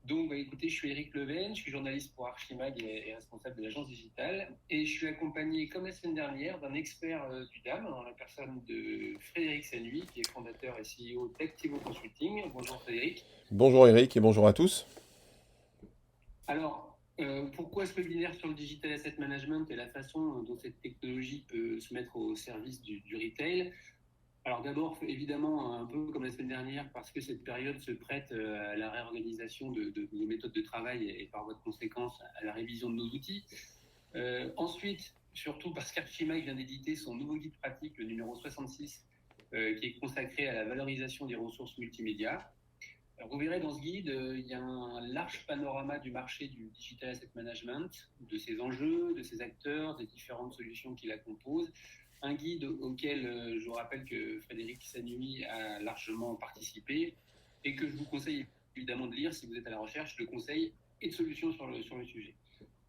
Donc, écoutez, je suis Eric Leven, je suis journaliste pour Archimag et responsable de l'agence digitale. Et je suis accompagné, comme la semaine dernière, d'un expert du DAM, en la personne de Frédéric Sanui, qui est fondateur et CEO d'Activo Consulting. Bonjour Frédéric. Bonjour Eric et bonjour à tous. Alors, pourquoi ce webinaire sur le Digital Asset Management et la façon dont cette technologie peut se mettre au service du retail? Alors d'abord, évidemment, un peu comme la semaine dernière, parce que cette période se prête à la réorganisation de nos méthodes de travail et par voie de conséquence à la révision de nos outils. Ensuite, surtout parce qu'Archimag vient d'éditer son nouveau guide pratique, le numéro 66, qui est consacré à la valorisation des ressources multimédia. Alors, vous verrez dans ce guide, il y a un large panorama du marché du digital asset management, de ses enjeux, de ses acteurs, des différentes solutions qui la composent. Un guide auquel je vous rappelle que Frédéric Sanui a largement participé et que je vous conseille évidemment de lire si vous êtes à la recherche de conseils et de solutions sur le sujet.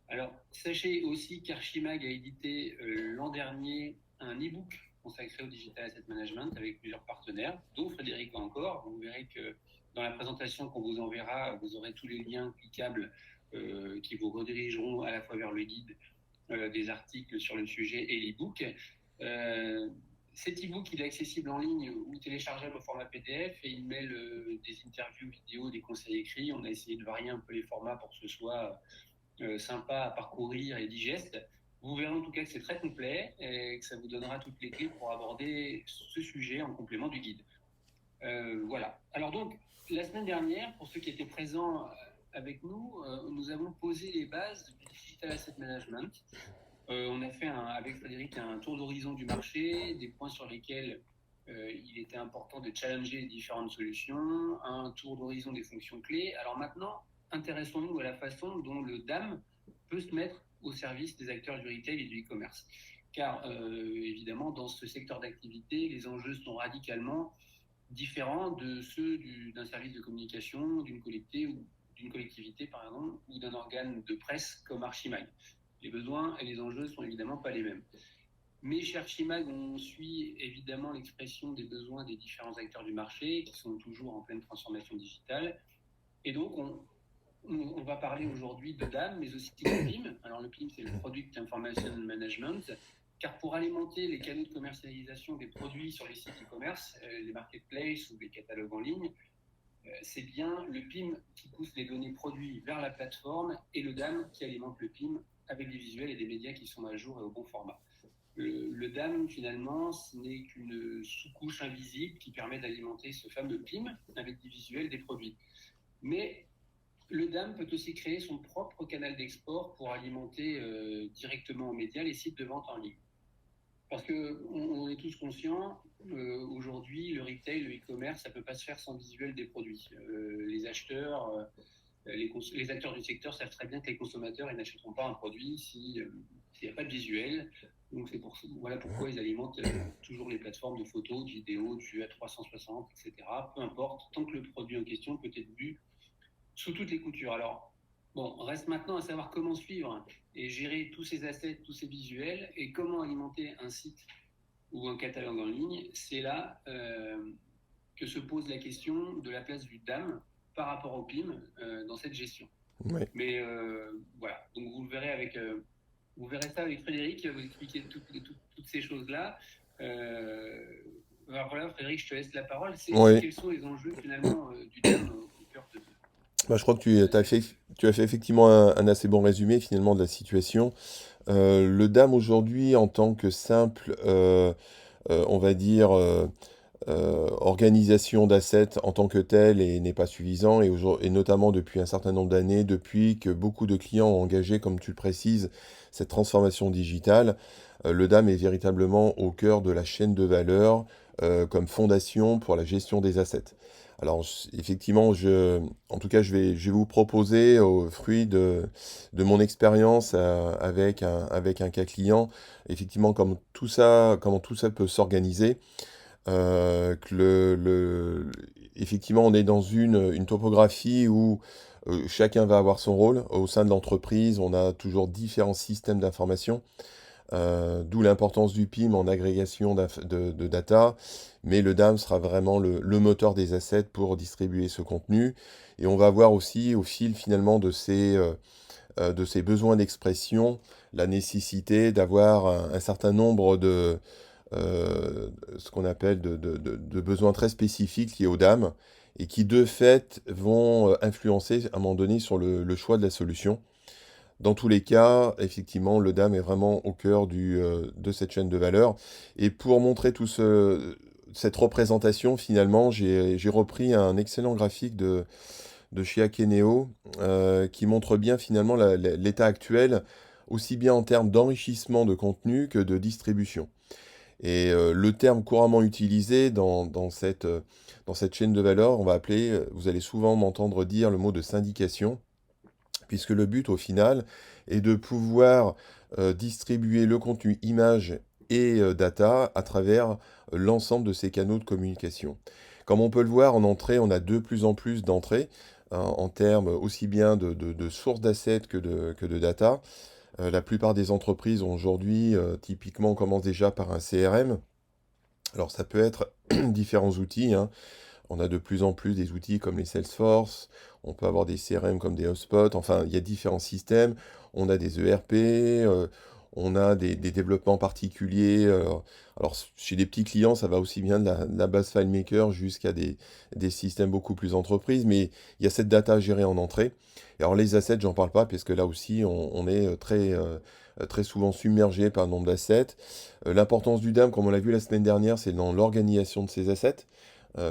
Alors, sachez aussi qu'Archimag a édité l'an dernier un e-book consacré au digital asset management avec plusieurs partenaires, dont Frédéric encore. Vous verrez que dans la présentation qu'on vous enverra, vous aurez tous les liens cliquables qui vous redirigeront à la fois vers le guide, des articles sur le sujet et l'e-book. Euh, Cet e-book, il est accessible en ligne ou téléchargeable au format PDF et il mêle des interviews vidéo, des conseils écrits. On a essayé de varier un peu les formats pour que ce soit sympa à parcourir et digeste. Vous verrez en tout cas que c'est très complet et que ça vous donnera toutes les clés pour aborder ce sujet en complément du guide. Voilà. Alors donc, la semaine dernière, pour ceux qui étaient présents avec nous, nous avons posé les bases du Digital Asset Management. On a fait avec Frédéric un tour d'horizon du marché, des points sur lesquels il était important de challenger les différentes solutions, un tour d'horizon des fonctions clés. Alors maintenant, intéressons-nous à la façon dont le DAM peut se mettre au service des acteurs du retail et du e-commerce. Car évidemment, dans ce secteur d'activité, les enjeux sont radicalement différents de ceux d'un service de communication, d'une collectivité, pardon, ou d'un organe de presse comme Archimag. Les besoins et les enjeux sont évidemment pas les mêmes. Mais chez Archimag, on suit évidemment l'expression des besoins des différents acteurs du marché qui sont toujours en pleine transformation digitale. Et donc, on va parler aujourd'hui de DAM, mais aussi de PIM. Alors, le PIM, c'est le Product Information Management, car pour alimenter les canaux de commercialisation des produits sur les sites e-commerce, les marketplaces ou les catalogues en ligne, c'est bien le PIM qui pousse les données produits vers la plateforme et le DAM qui alimente le PIM avec des visuels et des médias qui sont à jour et au bon format. Le DAM, finalement, ce n'est qu'une sous-couche invisible qui permet d'alimenter ce fameux PIM avec des visuels des produits. Mais le DAM peut aussi créer son propre canal d'export pour alimenter directement aux médias les sites de vente en ligne. Parce qu'on est tous conscients, aujourd'hui, le retail, le e-commerce, ça ne peut pas se faire sans visuel des produits. Les acheteurs, les acteurs du secteur savent très bien que les consommateurs ils n'achèteront pas un produit s'il n'y a pas de visuel. Donc voilà pourquoi ils alimentent toujours les plateformes de photos, de vidéos, de vues à 360, etc. Peu importe, tant que le produit en question peut être vu sous toutes les coutures. Alors, bon, reste maintenant à savoir comment suivre et gérer tous ces assets, tous ces visuels et comment alimenter un site ou un catalogue en ligne. C'est là que se pose la question de la place du DAM par rapport au PIM dans cette gestion. Oui. Mais voilà, donc vous le verrez vous verrez ça avec Frédéric, il va vous expliquer toutes ces choses-là. Alors voilà, Frédéric, je te laisse la parole. Oui. Quels sont les enjeux finalement du DAM au cœur Bah, je crois que de la solution? tu as fait effectivement un assez bon résumé finalement de la situation. Le DAM aujourd'hui en tant que simple, on va dire, organisation d'assets en tant que tel et n'est pas suffisant et notamment depuis un certain nombre d'années, depuis que beaucoup de clients ont engagé, comme tu le précises, cette transformation digitale, le DAM est véritablement au cœur de la chaîne de valeur comme fondation pour la gestion des assets. Alors effectivement, en tout cas, je vais vous proposer au fruit de mon expérience avec un cas client, effectivement, comment tout ça peut s'organiser. Que effectivement, on est dans une topographie où chacun va avoir son rôle. Au sein de l'entreprise, on a toujours différents systèmes d'information, d'où l'importance du PIM en agrégation de data. Mais le DAM sera vraiment le moteur des assets pour distribuer ce contenu. Et on va voir aussi au fil finalement de ces besoins d'expression, la nécessité d'avoir un certain nombre ce qu'on appelle de besoins très spécifiques liés aux dames et qui de fait vont influencer à un moment donné sur le choix de la solution. Dans tous les cas, effectivement, le DAM est vraiment au cœur de cette chaîne de valeur. Et pour montrer cette représentation, finalement, j'ai repris un excellent graphique de chez Akeneo qui montre bien finalement l'état actuel, aussi bien en termes d'enrichissement de contenu que de distribution. Et le terme couramment utilisé dans cette chaîne de valeur, on va appeler, vous allez souvent m'entendre dire le mot de syndication, puisque le but au final est de pouvoir distribuer le contenu image et data à travers l'ensemble de ces canaux de communication. Comme on peut le voir en entrée, on a de plus en plus d'entrées en termes aussi bien de sources d'assets que de data. La plupart des entreprises aujourd'hui, typiquement, commencent déjà par un CRM. Alors ça peut être différents outils, hein. On a de plus en plus des outils comme les Salesforce, on peut avoir des CRM comme des HubSpot, enfin il y a différents systèmes, on a des ERP, on a des développements particuliers. Alors chez des petits clients, ça va aussi bien de la base FileMaker jusqu'à des systèmes beaucoup plus entreprises, mais il y a cette data à gérer en entrée. Et alors les assets, j'en parle pas, parce que là aussi, on est très souvent submergé par le nombre d'assets. L'importance du DAM, comme on l'a vu la semaine dernière, c'est dans l'organisation de ces assets.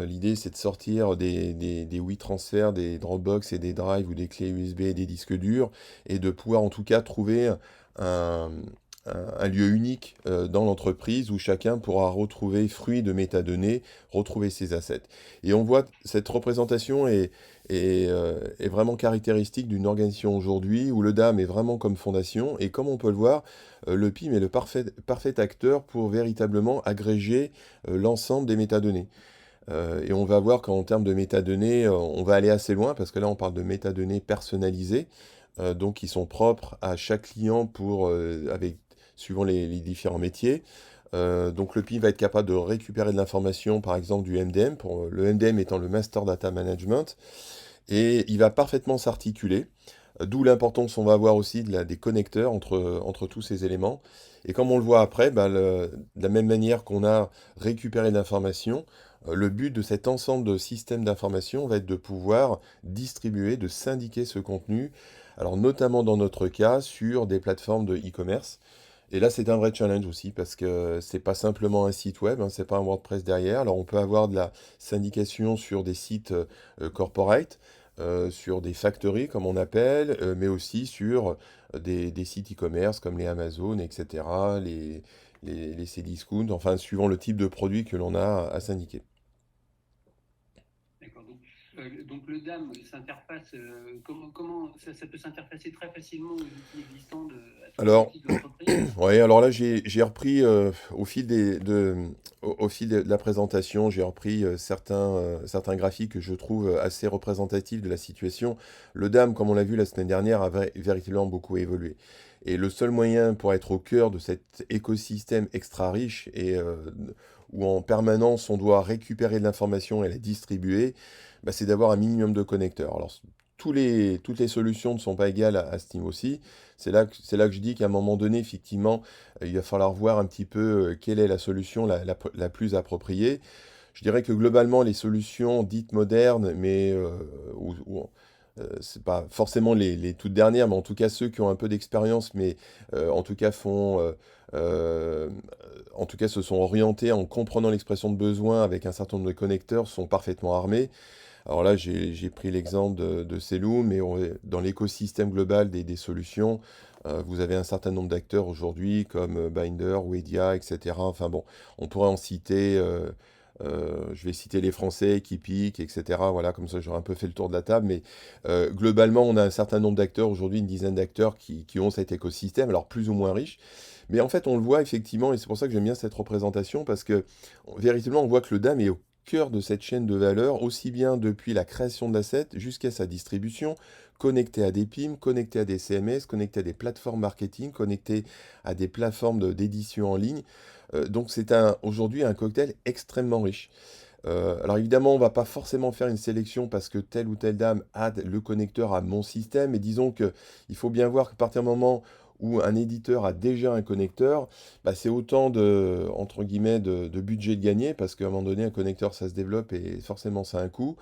L'idée, c'est de sortir des WeTransfer, des Dropbox et des Drive ou des clés USB et des disques durs, et de pouvoir en tout cas trouver un, un lieu unique dans l'entreprise où chacun pourra retrouver fruit de métadonnées, retrouver ses assets. Et on voit cette représentation est vraiment caractéristique d'une organisation aujourd'hui où le DAM est vraiment comme fondation, et comme on peut le voir, le PIM est le parfait acteur pour véritablement agréger l'ensemble des métadonnées. Et on va voir qu'en termes de métadonnées, on va aller assez loin parce que là, on parle de métadonnées personnalisées, donc qui sont propres à chaque client suivant les différents métiers. Donc le PI va être capable de récupérer de l'information, par exemple du MDM, le MDM étant le Master Data Management, et il va parfaitement s'articuler. D'où l'importance, on va avoir aussi des connecteurs entre tous ces éléments. Et comme on le voit après, bah, de la même manière qu'on a récupéré de l'information, le but de cet ensemble de systèmes d'information va être de pouvoir distribuer, de syndiquer ce contenu, alors notamment dans notre cas sur des plateformes de e-commerce. Et là, c'est un vrai challenge aussi parce que c'est pas simplement un site web, hein, c'est pas un WordPress derrière. Alors, on peut avoir de la syndication sur des sites corporate, sur des factories comme on appelle, mais aussi sur des sites e-commerce comme les Amazon, etc., les Cdiscount, enfin, suivant le type de produit que l'on a à syndiquer. D'accord. Donc le DAM s'interface, comment ça peut s'interfacer très facilement aux outils existants à tous les Alors, outils de l'entreprise? ouais, alors là, j'ai repris au fil de la présentation, j'ai repris certains graphiques que je trouve assez représentatifs de la situation. Le DAM, comme on l'a vu la semaine dernière, a véritablement beaucoup évolué. Et le seul moyen pour être au cœur de cet écosystème extra riche et où en permanence on doit récupérer de l'information et la distribuer, bah, c'est d'avoir un minimum de connecteurs. Alors, toutes les solutions ne sont pas égales à ce niveau-ci. C'est là que je dis qu'à un moment donné, effectivement, il va falloir voir un petit peu quelle est la solution la plus appropriée. Je dirais que globalement, les solutions dites modernes, mais c'est pas forcément les toutes dernières, mais en tout cas ceux qui ont un peu d'expérience, mais en tout cas euh, en tout cas se sont orientés en comprenant l'expression de besoin avec un certain nombre de connecteurs, sont parfaitement armés. Alors là, j'ai pris l'exemple de Cellum, mais dans l'écosystème global des solutions, vous avez un certain nombre d'acteurs aujourd'hui comme Binder, Wedia, etc. Enfin bon, on pourrait en citer, je vais citer les Français, Kipik, etc. Voilà, comme ça j'aurais un peu fait le tour de la table, mais globalement, on a un certain nombre d'acteurs aujourd'hui, une dizaine d'acteurs qui ont cet écosystème, alors plus ou moins riche. Mais en fait, on le voit effectivement, et c'est pour ça que j'aime bien cette représentation, parce que véritablement, on voit que le DAM est au cœur de cette chaîne de valeur, aussi bien depuis la création de l'asset jusqu'à sa distribution, connecté à des PIM, connecté à des CMS, connecté à des plateformes marketing, connecté à des plateformes d'édition en ligne. Donc c'est aujourd'hui un cocktail extrêmement riche. Alors évidemment, on va pas forcément faire une sélection parce que telle ou telle dame a le connecteur à mon système, mais disons que il faut bien voir qu'à partir du moment où un éditeur a déjà un connecteur, bah, c'est autant de, entre guillemets, de budget de gagner, parce qu'à un moment donné, un connecteur, ça se développe et forcément, ça a un coût.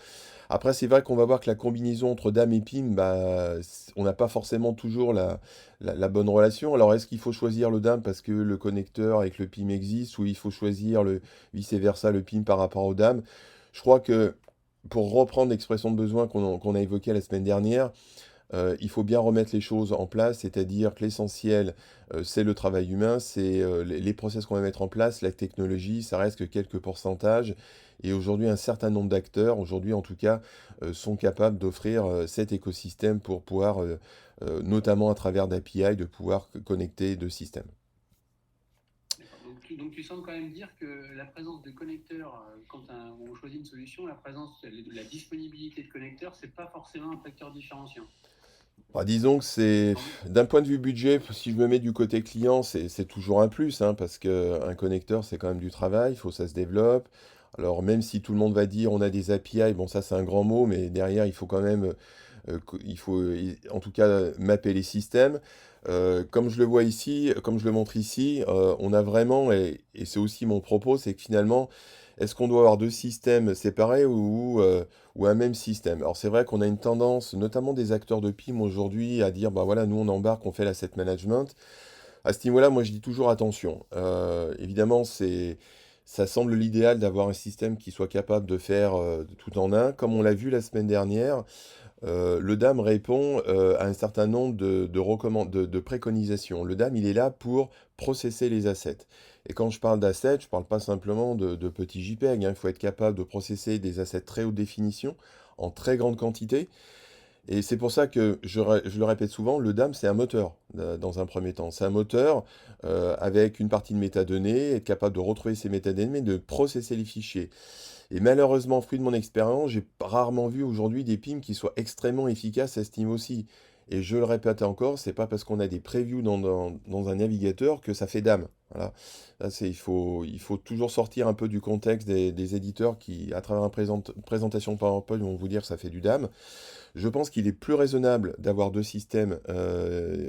Après, c'est vrai qu'on va voir que la combinaison entre dame et PIM, bah, on n'a pas forcément toujours la bonne relation. Alors, est-ce qu'il faut choisir le dame parce que le connecteur avec le PIM existe, ou il faut choisir le vice-versa, le PIM par rapport aux dames? Je crois que, pour reprendre l'expression de besoin qu'on a évoquée la semaine dernière, il faut bien remettre les choses en place, c'est-à-dire que l'essentiel, c'est le travail humain, c'est les process qu'on va mettre en place, la technologie, ça reste que quelques pourcentages. Et aujourd'hui, un certain nombre d'acteurs, aujourd'hui en tout cas, sont capables d'offrir cet écosystème pour pouvoir, notamment à travers d'API, de pouvoir connecter deux systèmes. D'accord. Donc tu sembles quand même dire que la présence de connecteurs, quand on choisit une solution, la présence, la disponibilité de connecteurs, c'est pas forcément un facteur différenciant. Bah, disons que c'est, Quand même. d'un point de vue budget, si je me mets du côté client, c'est toujours un plus, hein, parce qu'un connecteur, c'est quand même du travail, il faut que ça se développe. Alors même si tout le monde va dire on a des API, bon ça c'est un grand mot, mais derrière il faut quand même, il faut en tout cas mapper les systèmes. Comme je le vois ici, comme je le montre ici, on a vraiment, et c'est aussi mon propos, c'est que finalement, est-ce qu'on doit avoir deux systèmes séparés, ou un même système? Alors c'est vrai qu'on a une tendance, notamment des acteurs de PIM aujourd'hui, à dire, bah voilà, nous on embarque, on fait l'asset management. À ce niveau-là, moi je dis toujours attention. Évidemment, ça semble l'idéal d'avoir un système qui soit capable de faire tout en un. Comme on l'a vu la semaine dernière, le DAM répond à un certain nombre de préconisations. Le DAM, il est là pour processer les assets. Et quand je parle d'assets, je ne parle pas simplement de petits JPEG, hein. Il faut être capable de processer des assets très haute définition, en très grande quantité. Et c'est pour ça que je le répète souvent, le DAM, c'est un moteur dans un premier temps. C'est un moteur avec une partie de métadonnées, être capable de retrouver ces métadonnées, de processer les fichiers. Et malheureusement, fruit de mon expérience, j'ai rarement vu aujourd'hui des PIM qui soient extrêmement efficaces à ce niveau aussi. Et je le répète encore, c'est pas parce qu'on a des previews dans un navigateur que ça fait dame. Voilà. Là, il faut toujours sortir un peu du contexte des éditeurs qui, à travers une présentation PowerPoint, vont vous dire que ça fait du dame. Je pense qu'il est plus raisonnable d'avoir deux systèmes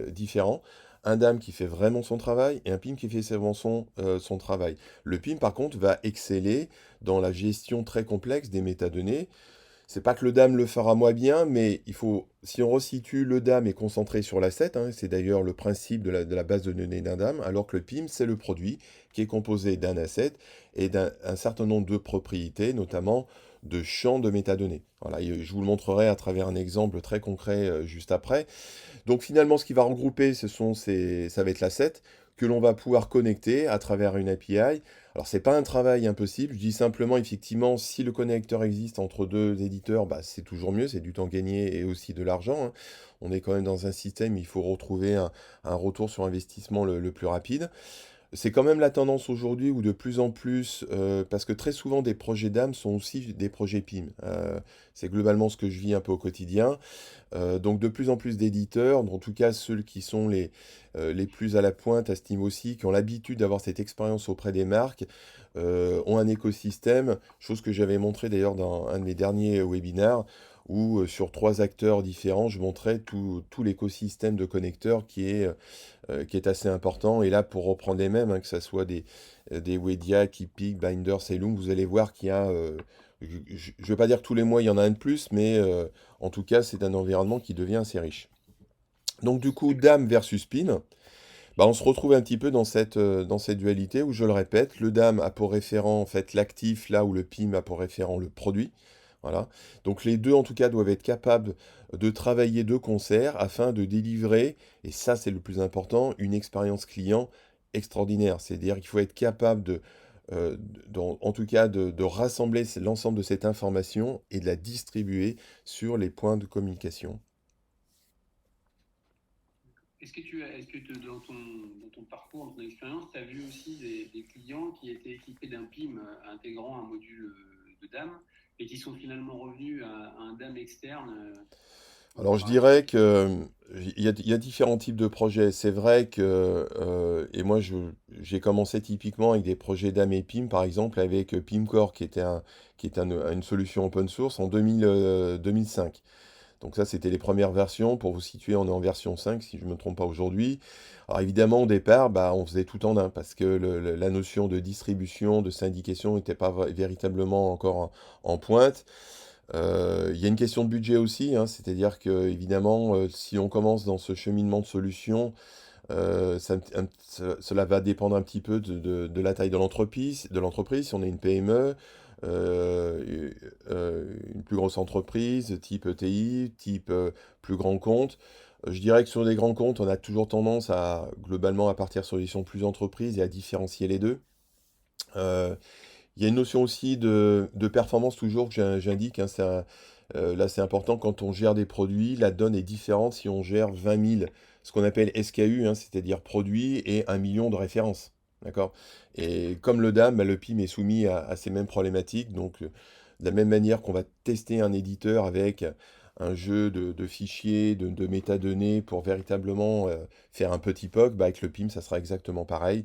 différents. Un DAM qui fait vraiment son travail et un PIM qui fait vraiment son travail. Le PIM, par contre, va exceller dans la gestion très complexe des métadonnées. C'est pas que le DAM le fera moins bien, mais si on resitue, le DAM est concentré sur l'asset, hein, c'est d'ailleurs le principe de la base de données d'un DAM, alors que le PIM, c'est le produit qui est composé d'un asset et d'un un certain nombre de propriétés, notamment de champs de métadonnées. Voilà, et je vous le montrerai à travers un exemple très concret juste après. Donc finalement, ce qui va regrouper, ça va être l'asset que l'on va pouvoir connecter à travers une API. Alors, c'est pas un travail impossible. Je dis simplement, effectivement, si le connecteur existe entre deux éditeurs, bah, c'est toujours mieux, c'est du temps gagné et aussi de l'argent, hein. On est quand même dans un système, il faut retrouver un retour sur investissement le plus rapide. C'est quand même la tendance aujourd'hui où de plus en plus, parce que très souvent des projets d'âme sont aussi des projets PIM. C'est globalement ce que je vis un peu au quotidien. Donc de plus en plus d'éditeurs, en tout cas ceux qui sont les plus à la pointe à ce niveau-ci, qui ont l'habitude d'avoir cette expérience auprès des marques, ont un écosystème, chose que j'avais montré d'ailleurs dans un de mes derniers webinaires, où sur trois acteurs différents, je montrais tout l'écosystème de connecteurs qui est assez important. Et là, pour reprendre les mêmes, hein, que ce soit des Wedia, Keepik, Binder, Selum, vous allez voir qu'il y a, je ne vais pas dire que tous les mois il y en a un de plus, mais en tout cas, c'est un environnement qui devient assez riche. Donc du coup, D'accord. DAM versus PIM, bah, on se retrouve un petit peu dans cette dualité où, je le répète, le DAM a pour référent en fait l'actif, là où le PIM a pour référent le produit. Voilà. Donc les deux, en tout cas, doivent être capables de travailler de concert afin de délivrer, et ça c'est le plus important, une expérience client extraordinaire. C'est-à-dire qu'il faut être capable en tout cas, de rassembler l'ensemble de cette information et de la distribuer sur les points de communication. Dans ton parcours, dans ton expérience, tu as vu aussi des clients qui étaient équipés d'un PIM intégrant un module de DAM et qui sont finalement revenus à un DAM externe Alors je par la suite? dirais que il y a différents types de projets. C'est vrai que, et moi, j'ai commencé typiquement avec des projets d'AM et PIM, par exemple, avec PIMcore, qui est une solution open source en 2005. Donc ça, c'était les premières versions. Pour vous situer, on est en version 5, si je ne me trompe pas aujourd'hui. Alors évidemment, au départ, bah, on faisait tout en un, parce que la notion de distribution, de syndication n'était pas véritablement encore en pointe. Il y a une question de budget aussi, hein, c'est-à-dire que évidemment, si on commence dans ce cheminement de solutions, cela va dépendre un petit peu de la taille de l'entreprise. Si on est une PME, une plus grosse entreprise, type ETI, type plus grand compte, je dirais que sur des grands comptes, on a toujours tendance à globalement à partir sur des solutions plus entreprises et à différencier les deux. Euh, il y a une notion aussi de performance toujours que j'indique, hein, là c'est important quand on gère des produits, la donne est différente si on gère 20 000, ce qu'on appelle SKU, hein, c'est-à-dire produits et 1 million de références. D'accord? Et comme le DAM, bah, le PIM est soumis à ces mêmes problématiques. Donc, de la même manière qu'on va tester un éditeur avec un jeu de fichiers, de métadonnées pour véritablement faire un petit POC, bah, avec le PIM, ça sera exactement pareil.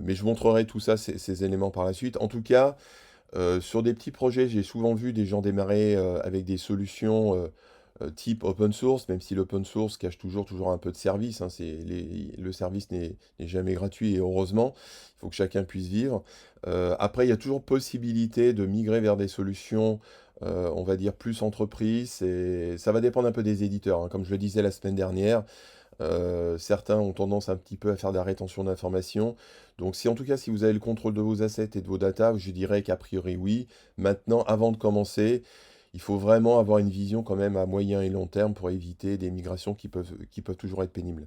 Mais je vous montrerai tout ça, ces éléments par la suite. En tout cas, sur des petits projets, j'ai souvent vu des gens démarrer avec des solutions type open source, même si l'open source cache toujours un peu de service, hein, le service n'est jamais gratuit et heureusement, il faut que chacun puisse vivre. Après, il y a toujours possibilité de migrer vers des solutions, on va dire, plus entreprises. Et ça va dépendre un peu des éditeurs, hein. Comme je le disais la semaine dernière, certains ont tendance un petit peu à faire de la rétention d'informations. Donc si en tout cas si vous avez le contrôle de vos assets et de vos data, je dirais qu'a priori oui. Maintenant, avant de commencer, il faut vraiment avoir une vision quand même à moyen et long terme pour éviter des migrations qui peuvent toujours être pénibles.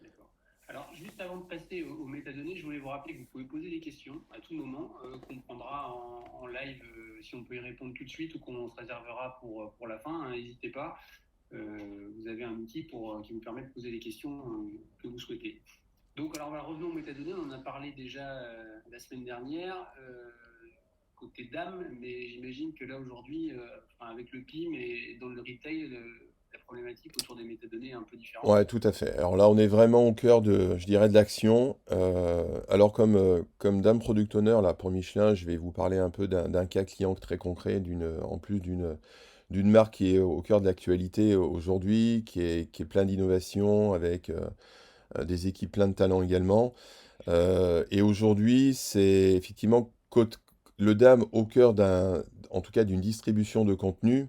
D'accord. Alors, juste avant de passer aux métadonnées, je voulais vous rappeler que vous pouvez poser des questions à tout moment, qu'on prendra en live si on peut y répondre tout de suite ou qu'on se réservera pour la fin, hein, n'hésitez pas. Vous avez un outil qui vous permet de poser les questions que vous souhaitez. Donc, alors, revenons aux métadonnées. On en a parlé déjà la semaine dernière, côté DAM, mais j'imagine que là, aujourd'hui, avec le PIM et dans le retail, la problématique autour des métadonnées est un peu différente. Ouais, tout à fait. Alors là, on est vraiment au cœur je dirais, de l'action. Alors comme Dame Product Owner, là, pour Michelin, je vais vous parler un peu d'un cas client très concret, en plus d'une marque qui est au cœur de l'actualité aujourd'hui, qui est plein d'innovation, avec des équipes plein de talent également. Et aujourd'hui, c'est effectivement le DAM au cœur en tout cas d'une distribution de contenu,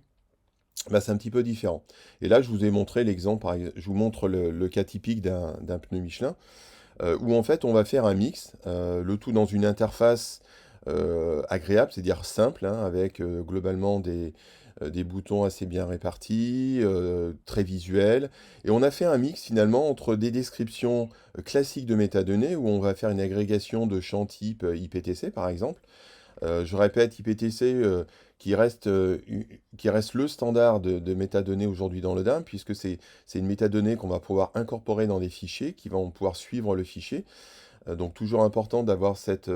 bah, c'est un petit peu différent. Et là, je vous ai montré l'exemple, je vous montre le cas typique d'un pneu Michelin, où en fait on va faire un mix, le tout dans une interface agréable, c'est-à-dire simple, hein, avec globalement des boutons assez bien répartis, très visuels. Et on a fait un mix finalement entre des descriptions classiques de métadonnées, où on va faire une agrégation de champs type IPTC par exemple. Je répète, IPTC qui reste le standard de métadonnées aujourd'hui dans le DAM, puisque c'est une métadonnée qu'on va pouvoir incorporer dans des fichiers, qui vont pouvoir suivre le fichier. Donc toujours important d'avoir cette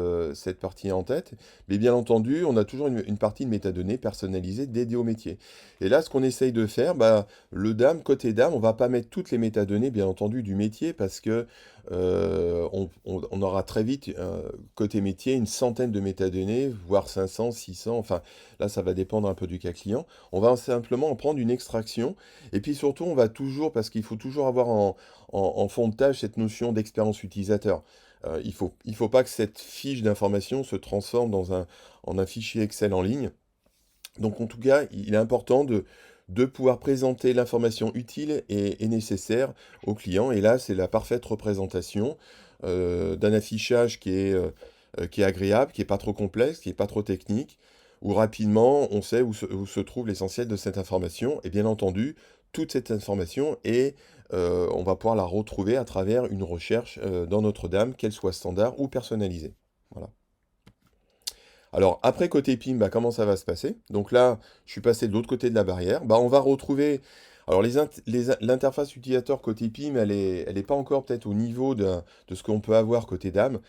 partie en tête. Mais bien entendu, on a toujours une partie de métadonnées personnalisée dédiée au métier. Et là, ce qu'on essaye de faire, bah, le DAM, côté DAM, on va pas mettre toutes les métadonnées, bien entendu, du métier, parce que on aura très vite, côté métier, une centaine de métadonnées, voire 500, 600, enfin, là, ça va dépendre un peu du cas client. On va simplement en prendre une extraction. Et puis surtout, on va toujours, parce qu'il faut toujours avoir en fond de tâche cette notion d'expérience utilisateur. Il faut pas que cette fiche d'information se transforme en un fichier Excel en ligne. Donc en tout cas, il est important de pouvoir présenter l'information utile et nécessaire au client. Et là, c'est la parfaite représentation d'un affichage qui est agréable, qui n'est pas trop complexe, qui n'est pas trop technique, où rapidement on sait où se trouve l'essentiel de cette information. Et bien entendu, toute cette information on va pouvoir la retrouver à travers une recherche dans Notre-Dame, qu'elle soit standard ou personnalisée. Voilà. Alors après côté PIM, bah, comment ça va se passer? Donc là, je suis passé de l'autre côté de la barrière. Bah, on va retrouver. Alors l'interface utilisateur côté PIM, elle est pas encore peut-être au niveau de ce qu'on peut avoir côté DAM.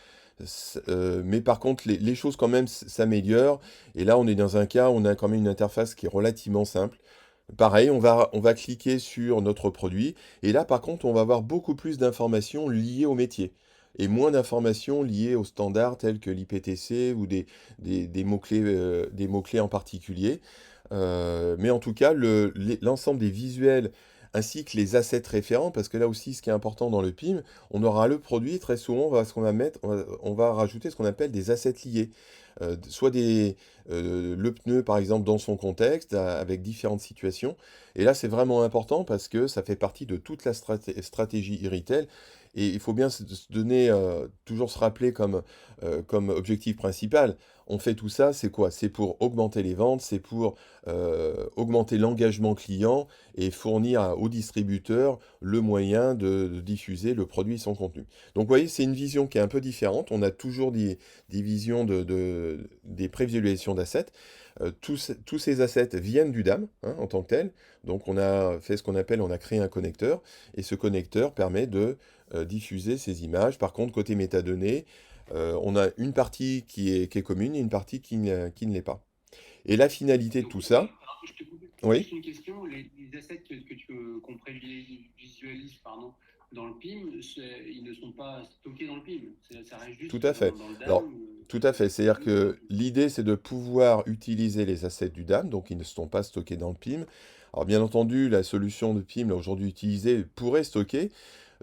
Mais par contre, les choses quand même s'améliorent. Et là, on est dans un cas où on a quand même une interface qui est relativement simple. Pareil, on va cliquer sur notre produit et là, par contre, on va avoir beaucoup plus d'informations liées au métier et moins d'informations liées aux standards tels que l'IPTC ou des mots-clés en particulier. Mais en tout cas, l'ensemble des visuels ainsi que les assets référents, parce que là aussi, ce qui est important dans le PIM, on aura le produit, très souvent, ce qu'on va mettre, on va rajouter ce qu'on appelle des assets liés. Soit le pneu, par exemple, dans son contexte, avec différentes situations. Et là, c'est vraiment important parce que ça fait partie de toute la stratégie e-retail. Et il faut bien se donner, toujours se rappeler comme objectif principal. On fait tout ça, c'est quoi? C'est pour augmenter les ventes, c'est pour augmenter l'engagement client et fournir aux distributeurs le moyen de diffuser le produit et son contenu. Donc, vous voyez, c'est une vision qui est un peu différente. On a toujours des visions des prévisualisations d'assets. Tous ces assets viennent du DAM, hein, en tant que tel. Donc on a fait ce qu'on appelle, on a créé un connecteur, et ce connecteur permet de diffuser ces images. Par contre, côté métadonnées, on a une partie qui est commune et une partie qui ne l'est pas. Et la Et finalité de donc, tout ça, pardon, je te coupe. oui, Juste une question, les assets qu'on prévisualise pardon, dans le PIM, ils ne sont pas stockés dans le PIM, ça reste tout juste à fait. dans le DAM, Alors, tout à fait. C'est-à-dire ou dans le que PIM. l'idée, c'est de pouvoir utiliser les assets du DAM, donc ils ne sont pas stockés dans le PIM. Alors, bien entendu, la solution de PIM, là, aujourd'hui utilisée, pourrait stocker.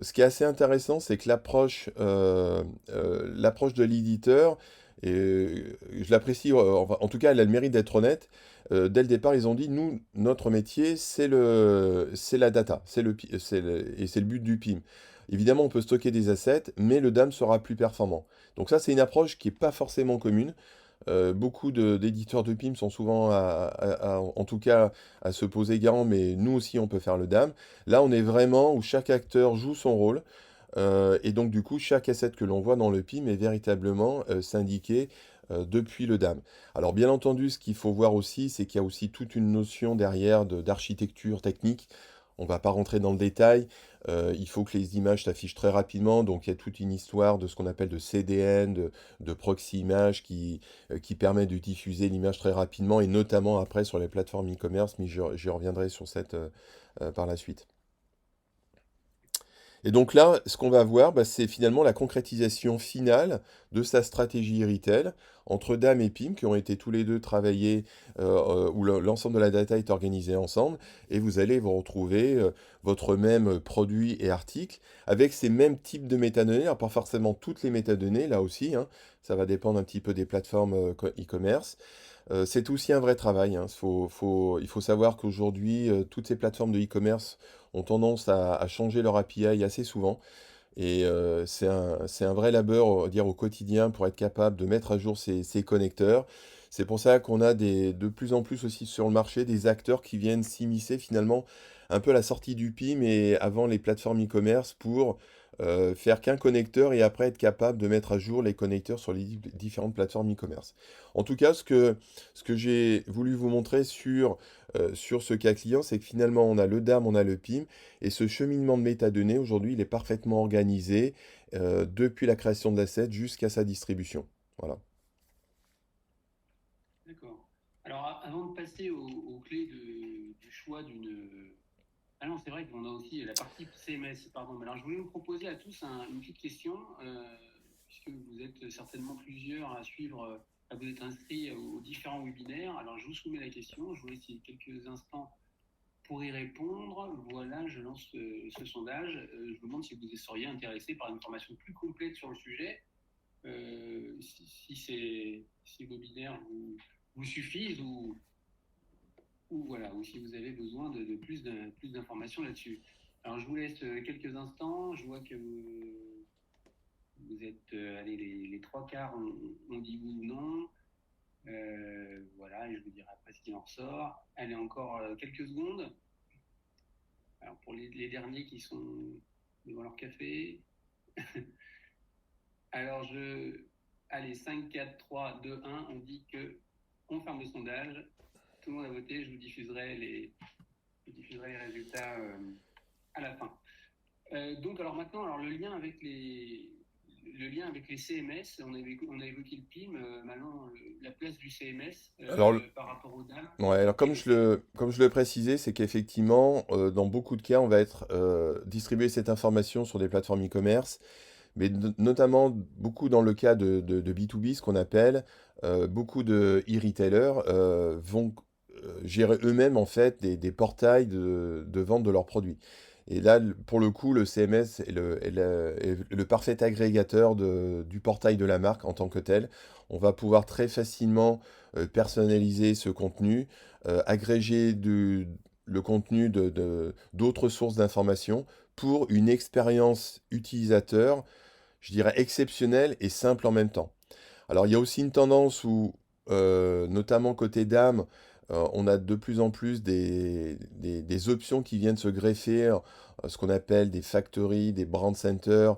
Ce qui est assez intéressant, c'est que l'approche de l'éditeur, et je l'apprécie, enfin, en tout cas, elle a le mérite d'être honnête. Dès le départ, ils ont dit, nous, notre métier, c'est la data, et c'est le but du PIM. Évidemment, on peut stocker des assets, mais le DAM sera plus performant. Donc ça, c'est une approche qui n'est pas forcément commune. Beaucoup d'éditeurs de PIM sont souvent, en tout cas, à se poser garant, mais nous aussi, on peut faire le DAM. Là, on est vraiment où chaque acteur joue son rôle. Et donc, du coup, chaque asset que l'on voit dans le PIM est véritablement syndiqué depuis le DAM. Alors, bien entendu, ce qu'il faut voir aussi, c'est qu'il y a aussi toute une notion derrière d'architecture technique. On ne va pas rentrer dans le détail. Il faut que les images s'affichent très rapidement. Donc, il y a toute une histoire de ce qu'on appelle de CDN, de proxy image qui permet de diffuser l'image très rapidement et notamment après sur les plateformes e-commerce. Mais j'y reviendrai sur par la suite. Et donc là, ce qu'on va voir, bah, c'est finalement la concrétisation finale de sa stratégie retail entre DAM et PIM qui ont été tous les deux travaillés, où l'ensemble de la data est organisé ensemble, et vous allez vous retrouver votre même produit et article avec ces mêmes types de métadonnées. Alors pas forcément toutes les métadonnées, là aussi, hein, ça va dépendre un petit peu des plateformes e-commerce. C'est aussi un vrai travail, hein. Il faut savoir qu'aujourd'hui, toutes ces plateformes de e-commerce ont tendance à changer leur API assez souvent. Et c'est un vrai labeur, on va dire, au quotidien pour être capable de mettre à jour ces connecteurs. C'est pour ça qu'on a de plus en plus aussi sur le marché des acteurs qui viennent s'immiscer finalement un peu à la sortie du PIM et avant les plateformes e-commerce pour faire qu'un connecteur et après être capable de mettre à jour les connecteurs sur les différentes plateformes e-commerce. En tout cas, ce que j'ai voulu vous montrer sur ce cas client, c'est que finalement on a le DAM, on a le PIM, et ce cheminement de métadonnées, aujourd'hui, il est parfaitement organisé depuis la création de l'asset jusqu'à sa distribution. Voilà. D'accord. Alors, avant de passer aux clés du choix d'une... Ah non, c'est vrai qu'on a aussi la partie CMS, pardon. Mais alors, je voulais vous proposer à tous une petite question, puisque vous êtes certainement plusieurs à suivre, à vous être inscrits aux différents webinaires. Alors, je vous soumets la question, je vous laisse quelques instants pour y répondre. Voilà, je lance ce sondage. Je vous demande si vous seriez intéressé par une formation plus complète sur le sujet, si vos webinaires vous suffisent ou voilà, ou si vous avez besoin de plus d'informations là-dessus. Alors, je vous laisse quelques instants. Je vois que vous êtes, allez, les trois quarts ont dit oui ou non. Voilà, et je vous dirai après ce qui en ressort. Allez, encore quelques secondes. Alors, pour les derniers qui sont devant leur café. Alors, allez, 5, 4, 3, 2, 1, on dit que on ferme le sondage. Tout le monde a voté, je vous diffuserai les résultats à la fin. Donc, alors maintenant, le lien avec le lien avec les CMS, on a évoqué le PIM, maintenant la place du CMS Alors, par rapport aux dames ouais, alors et le CMS. comme je le précisais, c'est qu'effectivement, dans beaucoup de cas, on va être distribuer cette information sur des plateformes e-commerce, mais notamment beaucoup dans le cas de B2B, ce qu'on appelle, beaucoup de e-retailers vont gérer eux-mêmes en fait des portails de vente de leurs produits. Et là, pour le coup, le CMS est le parfait agrégateur du portail de la marque en tant que tel. On va pouvoir très facilement personnaliser ce contenu, agréger le contenu d'autres sources d'informations pour une expérience utilisateur, je dirais, exceptionnelle et simple en même temps. Alors, il y a aussi une tendance où, notamment côté dames, on a de plus en plus des options qui viennent se greffer, ce qu'on appelle des factories, des brand centers,